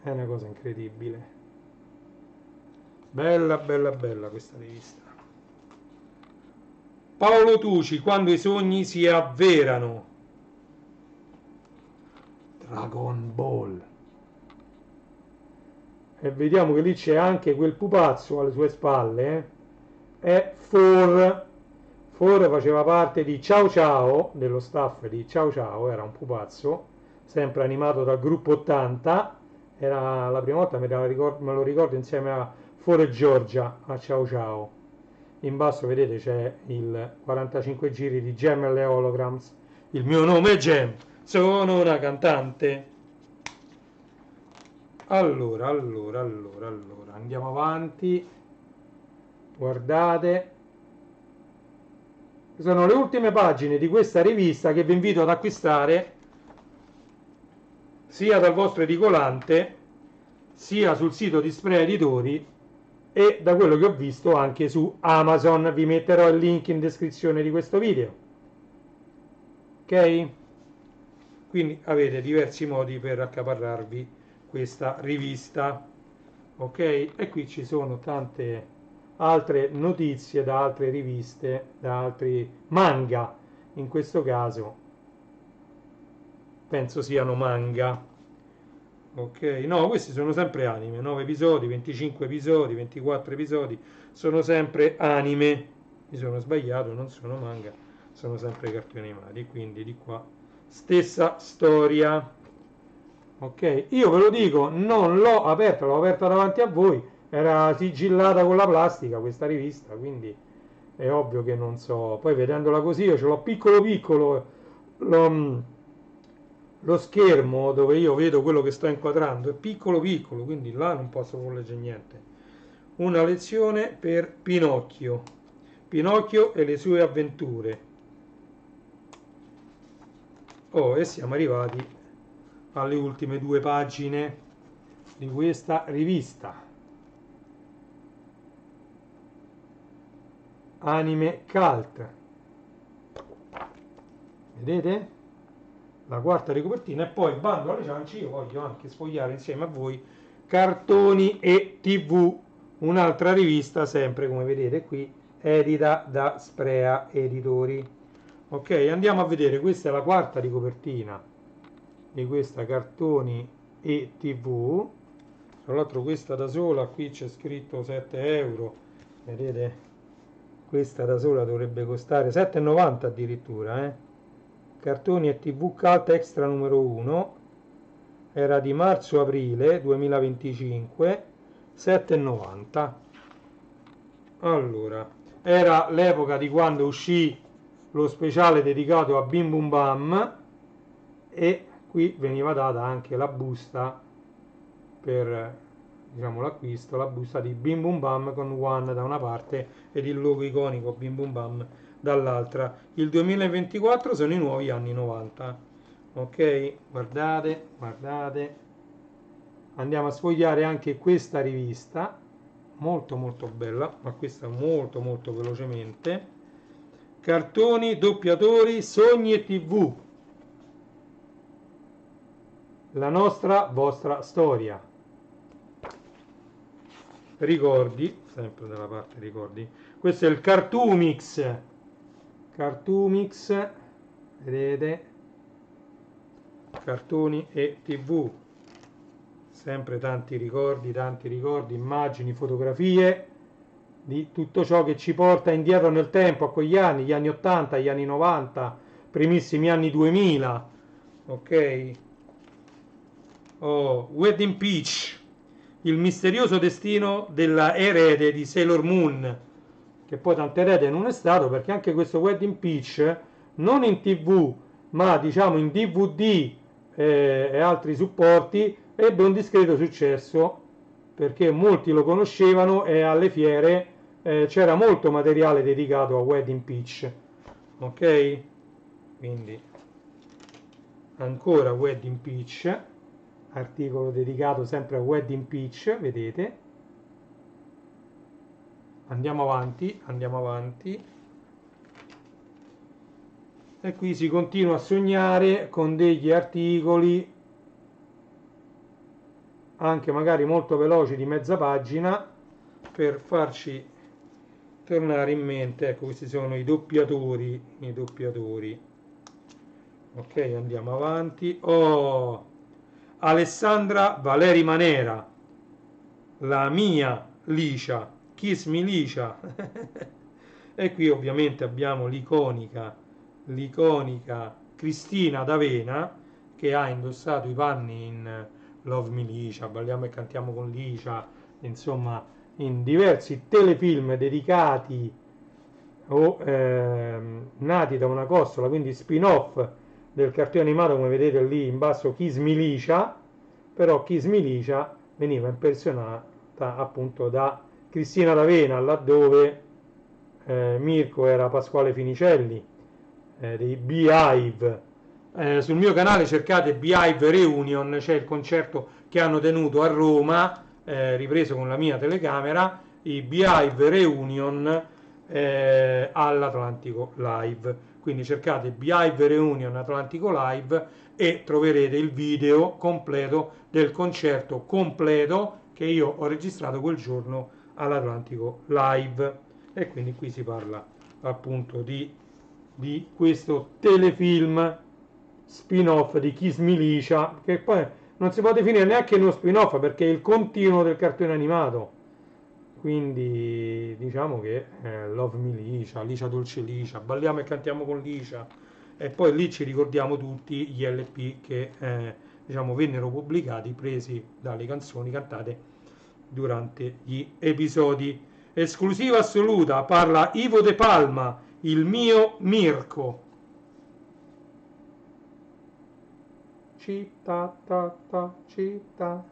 A: È una cosa incredibile. Bella, bella, bella questa rivista. Paolo Tuci, quando i sogni si avverano. Dragon Ball. E vediamo che lì c'è anche quel pupazzo alle sue spalle. È Four. Four faceva parte di Ciao Ciao, dello staff di Ciao Ciao, era un pupazzo, sempre animato dal gruppo 80. Era la prima volta, me lo ricordo insieme a Four e Giorgia a Ciao Ciao. In basso vedete c'è il 45 giri di Gem e le Holograms. Il mio nome è Gem, sono una cantante. Allora, andiamo avanti. Guardate. Sono le ultime pagine di questa rivista che vi invito ad acquistare sia dal vostro edicolante sia sul sito di Sprea Editori e da quello che ho visto anche su Amazon. Vi metterò il link in descrizione di questo video. Ok? Quindi avete diversi modi per accaparrarvi questa rivista. Ok? E qui ci sono tante altre notizie da altre riviste, da altri manga, in questo caso penso siano manga. Ok, no, questi sono sempre anime, 9 episodi, 25 episodi, 24 episodi, sono sempre anime. Mi sono sbagliato, non sono manga, sono sempre cartoni animati, quindi di qua stessa storia. Ok, io ve lo dico, non l'ho aperta, l'ho aperta davanti a voi, era sigillata con la plastica questa rivista, quindi è ovvio che non so. Poi vedendola così io ce l'ho piccolo piccolo lo schermo dove io vedo quello che sto inquadrando è piccolo piccolo, quindi là non posso leggere niente. Una lezione per Pinocchio. Pinocchio e le sue avventure. Oh, e siamo arrivati alle ultime 2 pagine di questa rivista. Anime Cult. Vedete? La quarta di copertina. E poi bando alle ciance, io voglio anche sfogliare insieme a voi Cartoni e TV, un'altra rivista sempre come vedete qui edita da Sprea Editori. Ok, andiamo a vedere, questa è la quarta di copertina di questa Cartoni e TV. Tra l'altro questa da sola qui c'è scritto 7 euro, vedete, questa da sola dovrebbe costare 7,90 addirittura. Cartoni e TV Cult Extra numero 1, era di marzo-aprile 2025, 7,90. Allora, era l'epoca di quando uscì lo speciale dedicato a Bim Bum Bam e qui veniva data anche la busta per, diciamo, l'acquisto, la busta di Bim Bum Bam con One da una parte ed il logo iconico Bim Bum Bam dall'altra. Il 2024 sono i nuovi anni 90. Ok, guardate, guardate. Andiamo a sfogliare anche questa rivista, molto molto bella, ma questa molto molto velocemente. Cartoni, doppiatori, sogni e TV. La nostra, vostra storia. Ricordi, sempre dalla parte ricordi. Questo è il Cartoomix. Cartoomix, vedete? Cartoni e TV. Sempre tanti ricordi, immagini, fotografie di tutto ciò che ci porta indietro nel tempo a quegli anni, gli anni 80, gli anni 90, primissimi anni 2000. Ok? Oh, Wedding Peach, il misterioso destino della erede di Sailor Moon. che poi tante rete non è stato, perché anche questo Wedding Pitch, non in TV, ma diciamo in DVD e altri supporti, ebbe un discreto successo, perché molti lo conoscevano e alle fiere c'era molto materiale dedicato a Wedding Pitch. Ok? Quindi ancora Wedding Pitch, articolo dedicato sempre a Wedding Pitch, vedete? Andiamo avanti, andiamo avanti. E qui si continua a sognare con degli articoli anche magari molto veloci di mezza pagina per farci tornare in mente. Ecco, questi sono i doppiatori, i doppiatori. Ok, andiamo avanti. Oh, Alessandra Valeri Manera, la mia Licia, Kiss Me Licia. E qui ovviamente abbiamo l'iconica Cristina D'Avena, che ha indossato i panni in Love Me Licia, Balliamo e cantiamo con Licia, insomma in diversi telefilm dedicati o nati da una costola, quindi spin-off del cartone animato, come vedete lì in basso, Kiss Me Licia. Però Kiss Me Licia veniva impersonata appunto da Cristina D'Avena, laddove Mirko era Pasquale Finicelli dei Beehive. Sul mio canale cercate Beehive Reunion, c'è il concerto che hanno tenuto a Roma, ripreso con la mia telecamera, i Beehive Reunion all'Atlantico Live. Quindi cercate Beehive Reunion Atlantico Live e troverete il video completo del concerto completo che io ho registrato quel giorno all'Atlantico Live. E quindi qui si parla appunto di questo telefilm spin-off di Kiss Me Licia, che poi non si può definire neanche uno spin-off perché è il continuo del cartone animato. Quindi diciamo che Love Me Licia, Licia Dolce Licia, Balliamo e cantiamo con Licia, e poi lì ci ricordiamo tutti gli LP che diciamo vennero pubblicati, presi dalle canzoni cantate durante gli episodi. Esclusiva assoluta, parla Ivo De Palma, il mio Mirko. Città, ta, ta, città.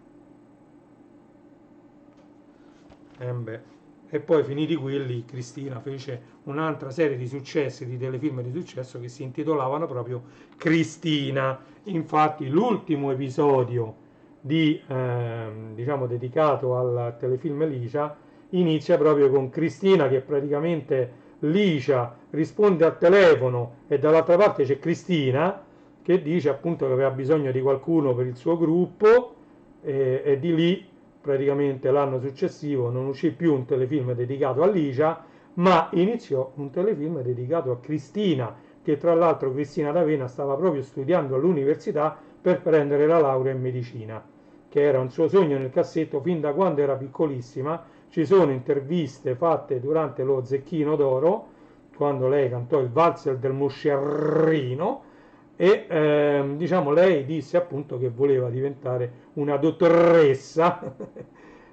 A: E poi finiti quelli, Cristina fece un'altra serie di successi, di telefilm di successo che si intitolavano proprio Cristina. Infatti l'ultimo episodio diciamo dedicato al telefilm Licia inizia proprio con Cristina che praticamente Licia risponde al telefono e dall'altra parte c'è Cristina che dice appunto che aveva bisogno di qualcuno per il suo gruppo, e di lì praticamente l'anno successivo non uscì più un telefilm dedicato a Licia, ma iniziò un telefilm dedicato a Cristina, che tra l'altro Cristina D'Avena stava proprio studiando all'università per prendere la laurea in medicina, che era un suo sogno nel cassetto fin da quando era piccolissima. Ci sono interviste fatte durante lo Zecchino d'Oro, quando lei cantò il valzer del moscerrino, e diciamo lei disse appunto che voleva diventare una dottoressa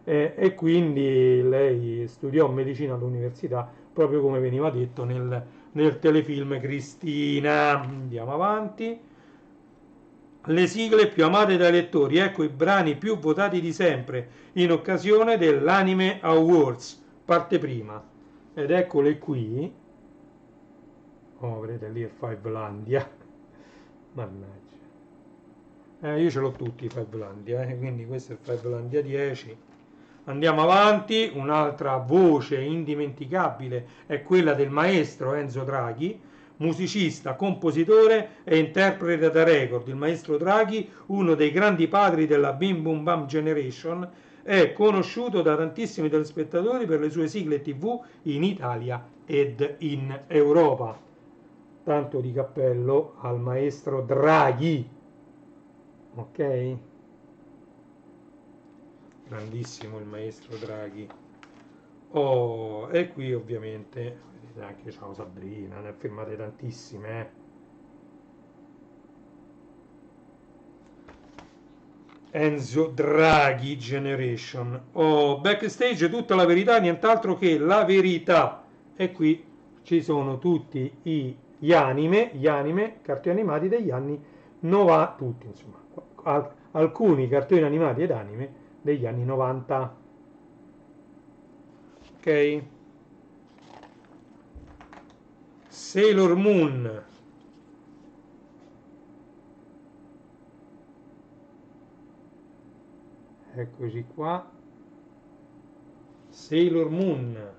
A: e quindi lei studiò medicina all'università proprio come veniva detto nel telefilm Cristina. Andiamo avanti. Le sigle più amate dai lettori, ecco i brani più votati di sempre in occasione dell'Anime Awards, parte prima, ed eccole qui. Oh, vedete lì è Fivelandia. Mannaggia. Io ce l'ho tutti i Fivelandia, quindi questo è il Fivelandia 10. Andiamo avanti, un'altra voce indimenticabile è quella del maestro Enzo Draghi, musicista, compositore e interprete da record. Il maestro Draghi, uno dei grandi padri della Bim Bum Bam Generation, è conosciuto da tantissimi telespettatori per le sue sigle TV in Italia ed in Europa. Tanto di cappello al maestro Draghi, ok? Grandissimo il maestro Draghi. Oh, e qui ovviamente vedete anche Ciao Sabrina, ne ha firmate tantissime. Enzo Draghi Generation. Oh, backstage tutta la verità, nient'altro che la verità. e qui ci sono tutti gli anime, cartoni animati degli anni 90, tutti insomma, alcuni cartoni animati ed anime degli anni 90. Ok? Sailor Moon. Eccoci qua. Sailor Moon.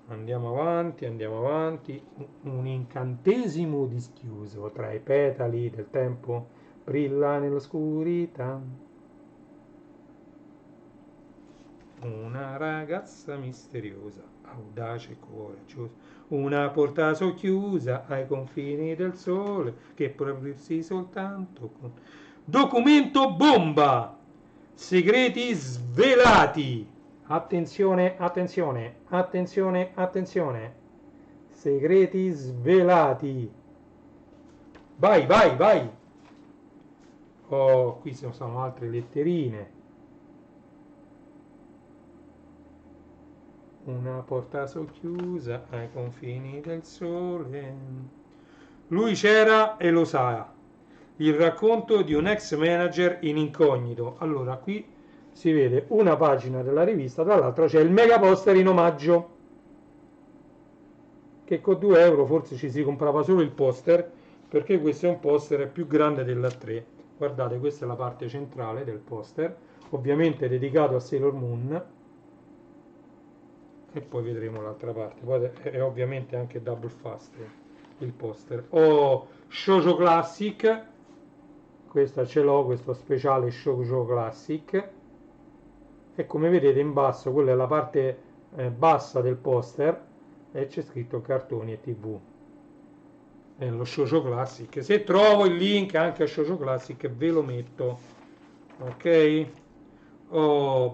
A: Andiamo avanti, andiamo avanti. Un incantesimo dischiuso tra i petali del tempo brilla nell'oscurità. Una ragazza misteriosa, audace e coraggiosa, una porta socchiusa ai confini del sole, che può aprirsi soltanto con documento bomba, segreti svelati. Attenzione, attenzione, attenzione, attenzione. Segreti svelati. Vai, vai, vai. Oh, qui ci sono altre letterine. Una porta socchiusa ai confini del sole. Lui c'era e lo sa. Il racconto di un ex manager in incognito. Allora, qui si vede una pagina della rivista, tra l'altro c'è il mega poster in omaggio, che con 2 euro forse ci si comprava solo il poster, perché questo è un poster più grande della 3. Guardate, questa è la parte centrale del poster, ovviamente dedicato a Sailor Moon, e poi vedremo l'altra parte. Poi è ovviamente anche Double Fast il poster. Shoujo Classic, questa ce l'ho, questo speciale Shoujo Classic, e come vedete in basso, quella è la parte bassa del poster, e c'è scritto cartoni e tv. È lo Shoujo Classic. Se trovo il link anche a Shoujo Classic ve lo metto. Ok?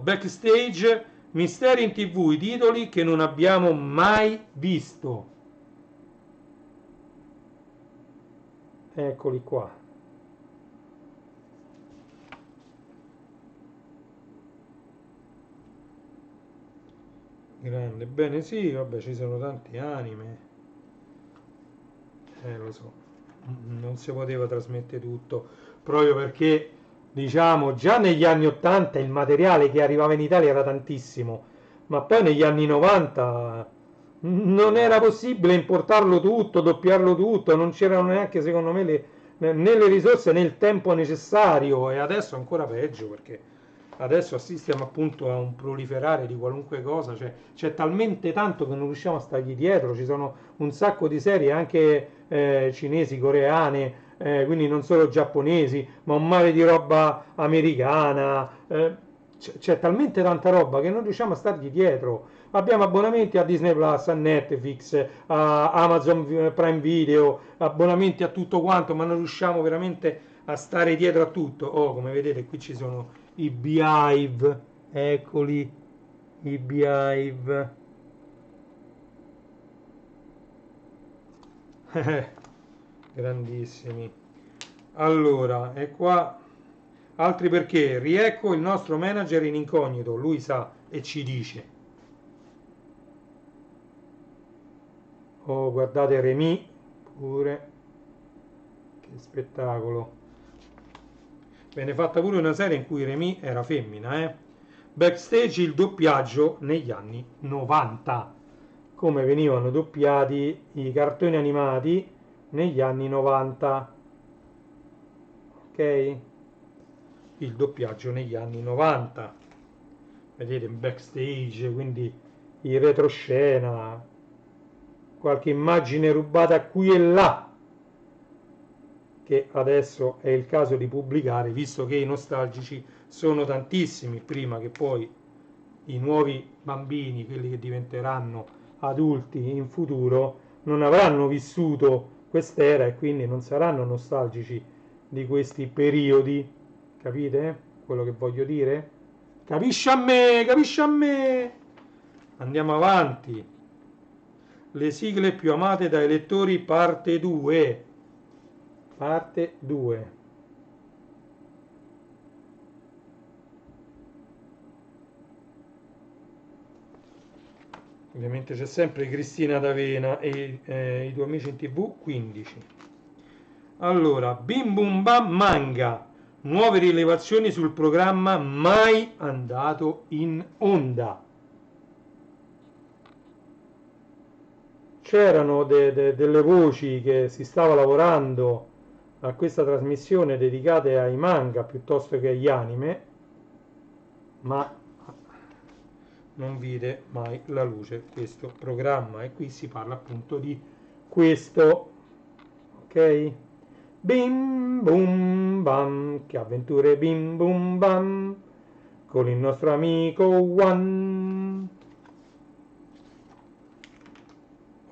A: Backstage, misteri in tv, i titoli che non abbiamo mai visto. Eccoli qua. Grande, bene, sì, vabbè, ci sono tanti anime. Lo so, non si poteva trasmettere tutto, proprio perché, diciamo, già negli anni 80 il materiale che arrivava in Italia era tantissimo, ma poi negli anni 90 non era possibile importarlo tutto, doppiarlo tutto, non c'erano neanche, secondo me, né le risorse né il tempo necessario, e adesso ancora peggio, perché adesso assistiamo appunto a un proliferare di qualunque cosa, cioè c'è talmente tanto che non riusciamo a stargli dietro, ci sono un sacco di serie anche cinesi, coreane, quindi non solo giapponesi, ma un mare di roba americana, c'è talmente tanta roba che non riusciamo a stargli dietro. Abbiamo abbonamenti a Disney Plus, a Netflix, a Amazon Prime Video, abbonamenti a tutto quanto, ma non riusciamo veramente a stare dietro a tutto. Oh, come vedete qui ci sono i Beehive, eccoli, i Beehive. Grandissimi. Allora, e qua altri perché riecco il nostro manager in incognito, lui sa e ci dice. Oh, guardate Remy pure, che spettacolo. Viene fatta pure una serie in cui Remy era femmina, eh? Backstage il doppiaggio negli anni 90, come venivano doppiati i cartoni animati negli anni 90, ok? Il doppiaggio negli anni 90, vedete in backstage, quindi in retroscena, qualche immagine rubata qui e là, che adesso è il caso di pubblicare, visto che i nostalgici sono tantissimi, prima che poi i nuovi bambini, quelli che diventeranno adulti in futuro, non avranno vissuto quest'era e quindi non saranno nostalgici di questi periodi. Capite quello che voglio dire? Capisci a me, capisci a me. Andiamo avanti. Le sigle più amate dai lettori, parte 2. Parte 2. Ovviamente c'è sempre Cristina D'Avena e i tuoi amici in TV 15. Allora, Bim Bum Bam Manga, nuove rilevazioni sul programma mai andato in onda. C'erano delle voci che si stava lavorando a questa trasmissione dedicate ai manga piuttosto che agli anime, ma non vide mai la luce questo programma e qui si parla appunto di questo, ok? Bim bum bam, che avventure bim bum bam con il nostro amico One.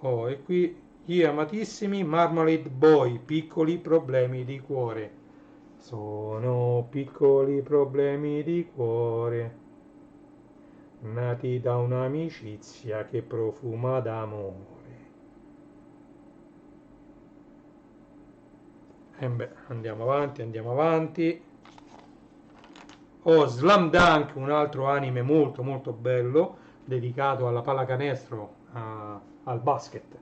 A: Oh, e qui gli amatissimi Marmalade Boy, piccoli problemi di cuore. Sono piccoli problemi di cuore, nati da un'amicizia che profuma d'amore. E beh, andiamo avanti, andiamo avanti. Oh, Slam Dunk, un altro anime molto molto bello, dedicato alla pallacanestro, al basket.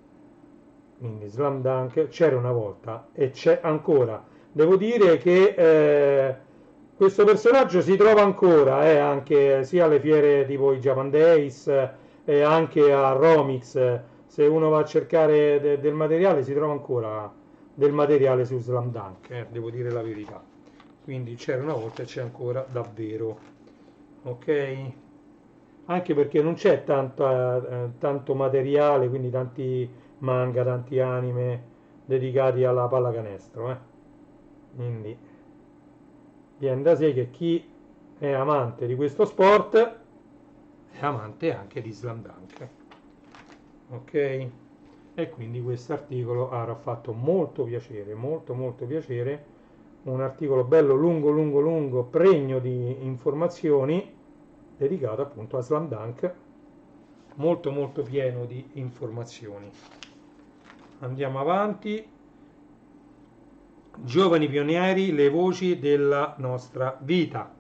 A: Quindi Slam Dunk c'era una volta e c'è ancora. Devo dire che questo personaggio si trova ancora, anche sia alle fiere tipo i Japan Days e anche a Romix. Se uno va a cercare del materiale si trova ancora del materiale su Slam Dunk, devo dire la verità. Quindi c'era una volta e c'è ancora davvero. Ok? Anche perché non c'è tanto materiale, quindi tanti manga, tanti anime dedicati alla pallacanestro, Quindi viene da sé che chi è amante di questo sport è amante anche di Slam Dunk. Ok? E quindi questo articolo avrà fatto molto piacere, molto molto piacere. Un articolo bello lungo, lungo, lungo, pregno di informazioni, dedicato appunto a Slam Dunk, molto molto pieno di informazioni. Andiamo avanti. Giovani pionieri, le voci della nostra vita.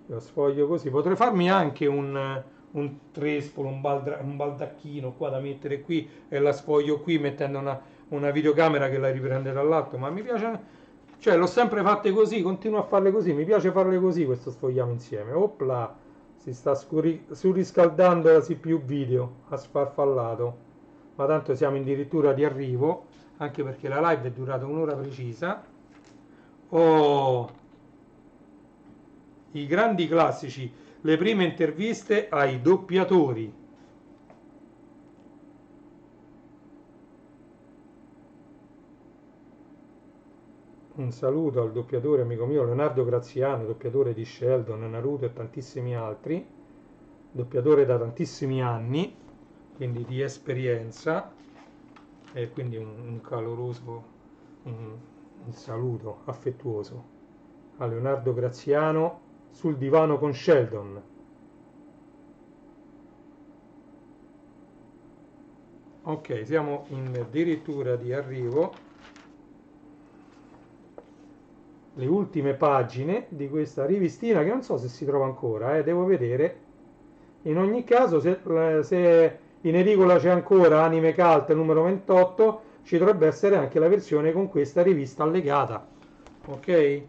A: Lo sfoglio così. Potrei farmi anche un trespolo, un baldacchino qua da mettere qui e la sfoglio qui mettendo una videocamera che la riprende dall'alto, ma mi piace, cioè l'ho sempre fatte così, continuo a farle così, mi piace farle così, questo sfogliamo insieme. Opla, si sta surriscaldando la CPU video, ha sfarfallato, ma tanto siamo addirittura di arrivo, anche perché la live è durata un'ora precisa. Oh, i grandi classici, le prime interviste ai doppiatori. Un saluto al doppiatore amico mio Leonardo Graziano, doppiatore di Sheldon, Naruto e tantissimi altri, doppiatore da tantissimi anni, quindi di esperienza, e quindi un caloroso un, un saluto affettuoso a Leonardo Graziano sul divano con Sheldon. Ok, siamo addirittura di arrivo. Le ultime pagine di questa rivistina che non so se si trova ancora, devo vedere. In ogni caso, se in edicola c'è ancora Anime Cult numero 28, ci dovrebbe essere anche la versione con questa rivista allegata. Ok?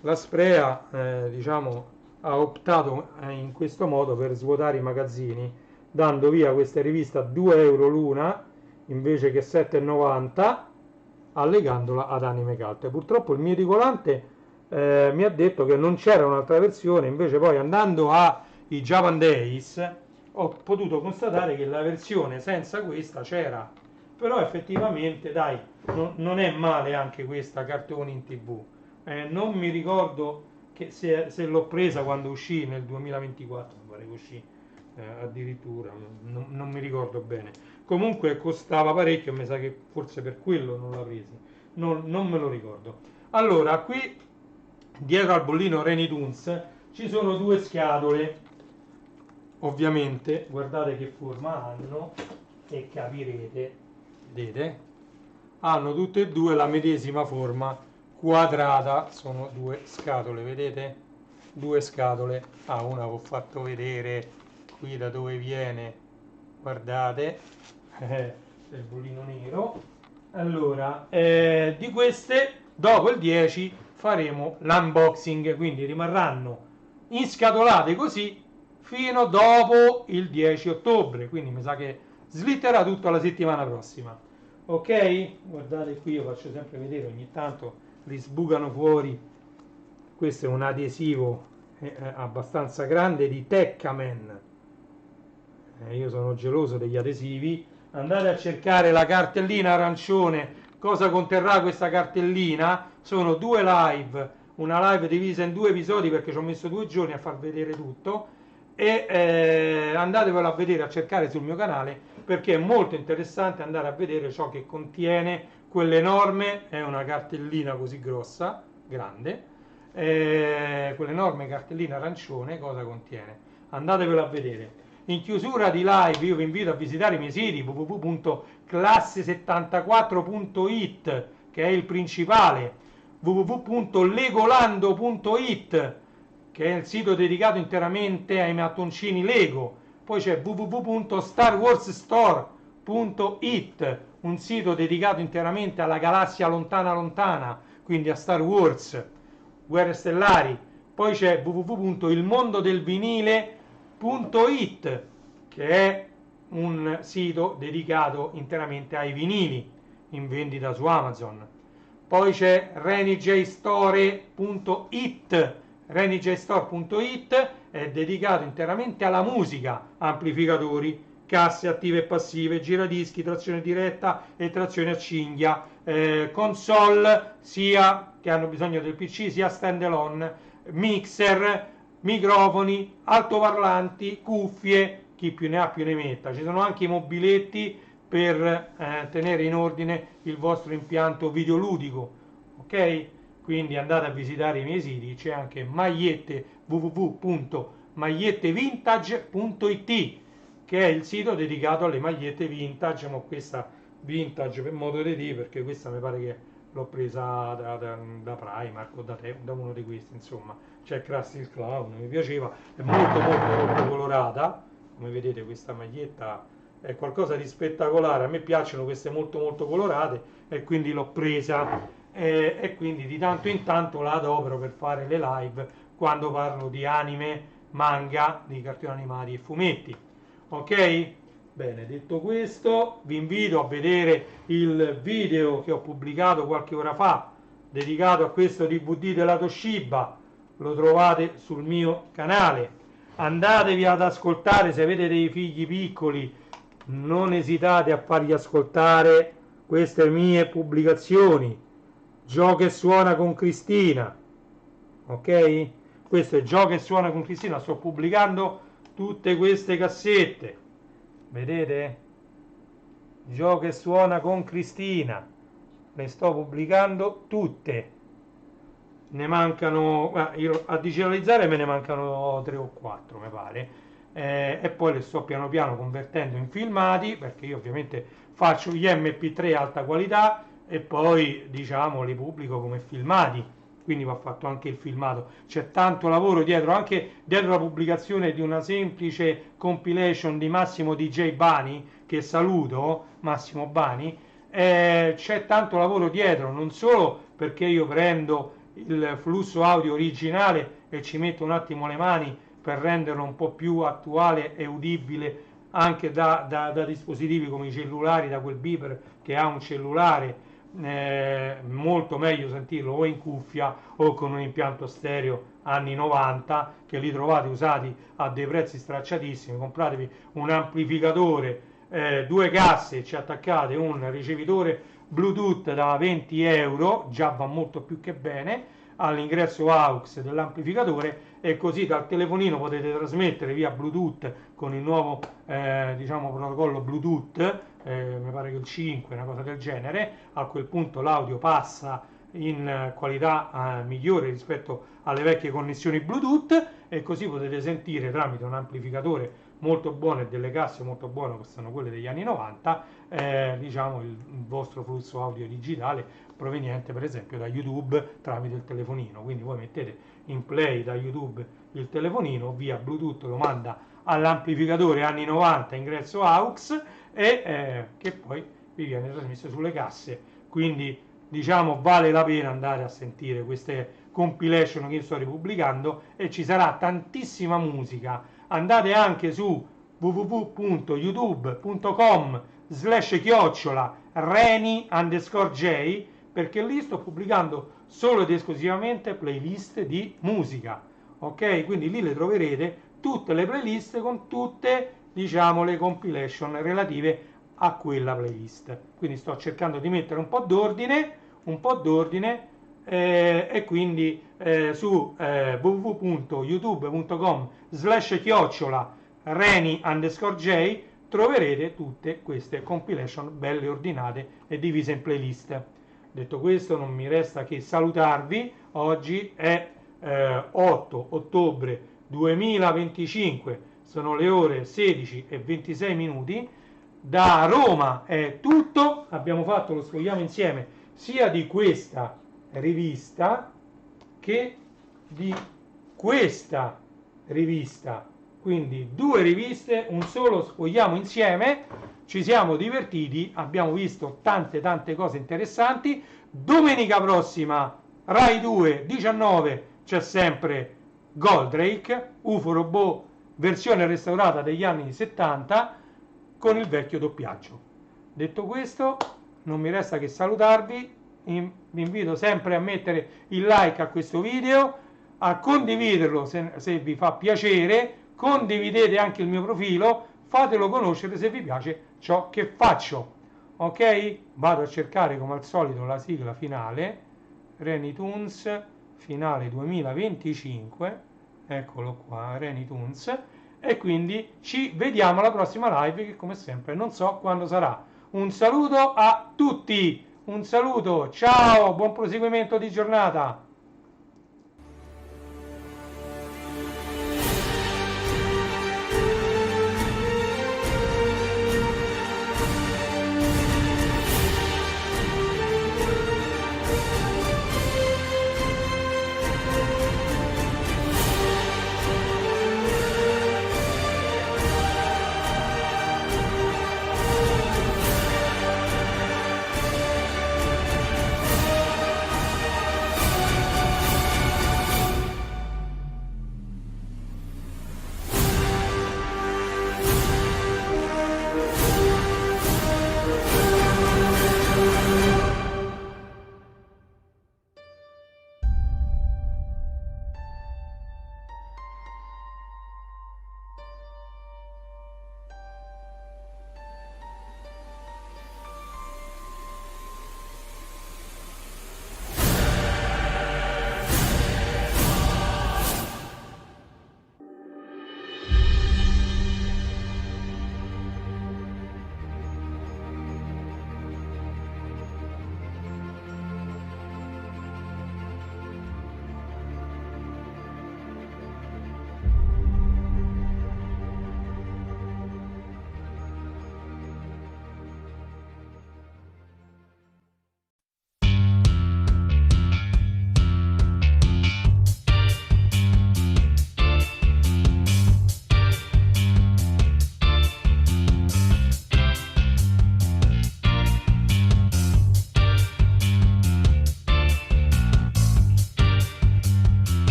A: La Sprea, diciamo, ha optato in questo modo per svuotare i magazzini, dando via queste riviste a 2 euro l'una invece che 7,90, allegandola ad Anime Cult. Purtroppo il mio edicolante mi ha detto che non c'era un'altra versione, invece poi andando ai Japan Days ho potuto constatare che la versione senza questa c'era, però effettivamente dai, non è male anche questa cartoni in tv. Non mi ricordo che se l'ho presa quando uscì nel 2024, mi pare che uscì addirittura, non mi ricordo bene. Comunque costava parecchio, mi sa che forse per quello non l'ha presa, non me lo ricordo. Allora, qui dietro al bollino Reni Toons ci sono due scatole, ovviamente, guardate che forma hanno e capirete, vedete? Hanno tutte e due la medesima forma quadrata, sono due scatole, vedete? due scatole. Una vi ho fatto vedere qui da dove viene, guardate, il bollino nero. Allora, di queste dopo il 10 faremo l'unboxing, quindi rimarranno inscatolate così fino dopo il 10 ottobre, quindi mi sa che slitterà tutta la settimana prossima. Ok? Guardate qui, io faccio sempre vedere, ogni tanto li sbucano fuori. Questo è un adesivo abbastanza grande di Tekkaman. Io sono geloso degli adesivi. Andate a cercare la cartellina arancione. Cosa conterrà questa cartellina? Sono due live, una live divisa in due episodi perché ci ho messo 2 giorni a far vedere tutto, e andatevelo a vedere, a cercare sul mio canale, perché è molto interessante andare a vedere ciò che contiene quell'enorme, è una cartellina così grossa, grande, quell'enorme cartellina arancione. Cosa contiene? Andatevelo a vedere. In chiusura di live io vi invito a visitare i miei siti www.classe74.it, che è il principale, www.legolando.it, che è il sito dedicato interamente ai mattoncini Lego. Poi c'è www.starwarsstore.it, un sito dedicato interamente alla galassia lontana lontana, quindi a Star Wars, Guerre Stellari. Poi c'è www.ilmondodelvinile.it, che è un sito dedicato interamente ai vinili in vendita su Amazon. Poi c'è renijstore.it. renijstore.it è dedicato interamente alla musica, amplificatori, casse attive e passive, giradischi, trazione diretta e trazione a cinghia, console sia che hanno bisogno del PC sia stand alone, mixer, microfoni, altoparlanti, cuffie, chi più ne ha più ne metta. Ci sono anche i mobiletti per tenere in ordine il vostro impianto videoludico, ok? Quindi andate a visitare i miei siti. C'è anche magliette, www.magliettevintage.it, che è il sito dedicato alle magliette vintage. Ma questa vintage per modo di dire, perché questa mi pare che l'ho presa da Primark o da uno di questi, insomma. C'è Krusty il Clown, mi piaceva, è molto molto molto colorata, come vedete questa maglietta è qualcosa di spettacolare, a me piacciono queste molto molto colorate e quindi l'ho presa, e quindi di tanto in tanto la adopero per fare le live quando parlo di anime, manga, di cartoni animati e fumetti. Ok? Bene, detto questo, vi invito a vedere il video che ho pubblicato qualche ora fa dedicato a questo DVD della Toshiba. Lo trovate sul mio canale. Andatevi ad ascoltare, se avete dei figli piccoli non esitate a fargli ascoltare queste mie pubblicazioni. Gioca e suona con Cristina, ok? Questo è Gioca e suona con Cristina. Sto pubblicando tutte queste cassette, vedete? Gioca e suona con Cristina, le sto pubblicando tutte. Ne mancano, a digitalizzare me ne mancano 3 o 4 mi pare, e poi le sto piano piano convertendo in filmati, perché io ovviamente faccio gli MP3 alta qualità e poi diciamo li pubblico come filmati, quindi va fatto anche il filmato. C'è tanto lavoro dietro, anche dietro la pubblicazione di una semplice compilation di Massimo DJ Bani, che saluto, Massimo Bani, c'è tanto lavoro dietro, non solo perché io prendo il flusso audio originale e ci metto un attimo le mani per renderlo un po' più attuale e udibile anche da dispositivi come i cellulari, da quel beeper che ha un cellulare, molto meglio sentirlo o in cuffia o con un impianto stereo anni 90 che li trovate usati a dei prezzi stracciatissimi. Compratevi un amplificatore, 2 casse, ci attaccate un ricevitore Bluetooth da 20 euro, già va molto più che bene, all'ingresso AUX dell'amplificatore, e così dal telefonino potete trasmettere via Bluetooth con il nuovo diciamo protocollo Bluetooth, mi pare che il 5, una cosa del genere. A quel punto l'audio passa in qualità migliore rispetto alle vecchie connessioni Bluetooth, e così potete sentire tramite un amplificatore molto buono e delle casse molto buone, che sono quelle degli anni 90, diciamo il vostro flusso audio digitale proveniente per esempio da YouTube tramite il telefonino. Quindi voi mettete in play da YouTube il telefonino, via Bluetooth lo manda all'amplificatore anni 90 ingresso AUX e che poi vi viene trasmesso sulle casse. Quindi diciamo vale la pena andare a sentire queste compilation che io sto ripubblicando, e ci sarà tantissima musica. Andate anche su www.youtube.com/Reni_J, perché lì sto pubblicando solo ed esclusivamente playlist di musica, ok? Quindi lì le troverete tutte le playlist con tutte, diciamo, le compilation relative a quella playlist. Quindi sto cercando di mettere un po' d'ordine, e quindi su www.youtube.com/Reni_J troverete tutte queste compilation belle ordinate e divise in playlist. Detto questo, non mi resta che salutarvi. Oggi è 8 ottobre 2025, sono le ore 16:26. Da Roma è tutto, abbiamo fatto lo Sfogliamo Insieme sia di questa rivista che di questa rivista, quindi due riviste, un solo Sfogliamo Insieme. Ci siamo divertiti, abbiamo visto tante cose interessanti. Domenica prossima Rai 2 19 c'è sempre Goldrake, UFO Robot versione restaurata degli anni 70 con il vecchio doppiaggio. Detto questo, non mi resta che salutarvi. Vi invito sempre a mettere il like a questo video, a condividerlo se vi fa piacere, condividete anche il mio profilo, fatelo conoscere se vi piace ciò che faccio. Ok? Vado a cercare come al solito la sigla finale, Reni Toons finale 2025, eccolo qua, Reni Toons, e quindi ci vediamo alla prossima live che come sempre non so quando sarà. Un saluto a tutti! Un saluto, ciao, buon proseguimento di giornata!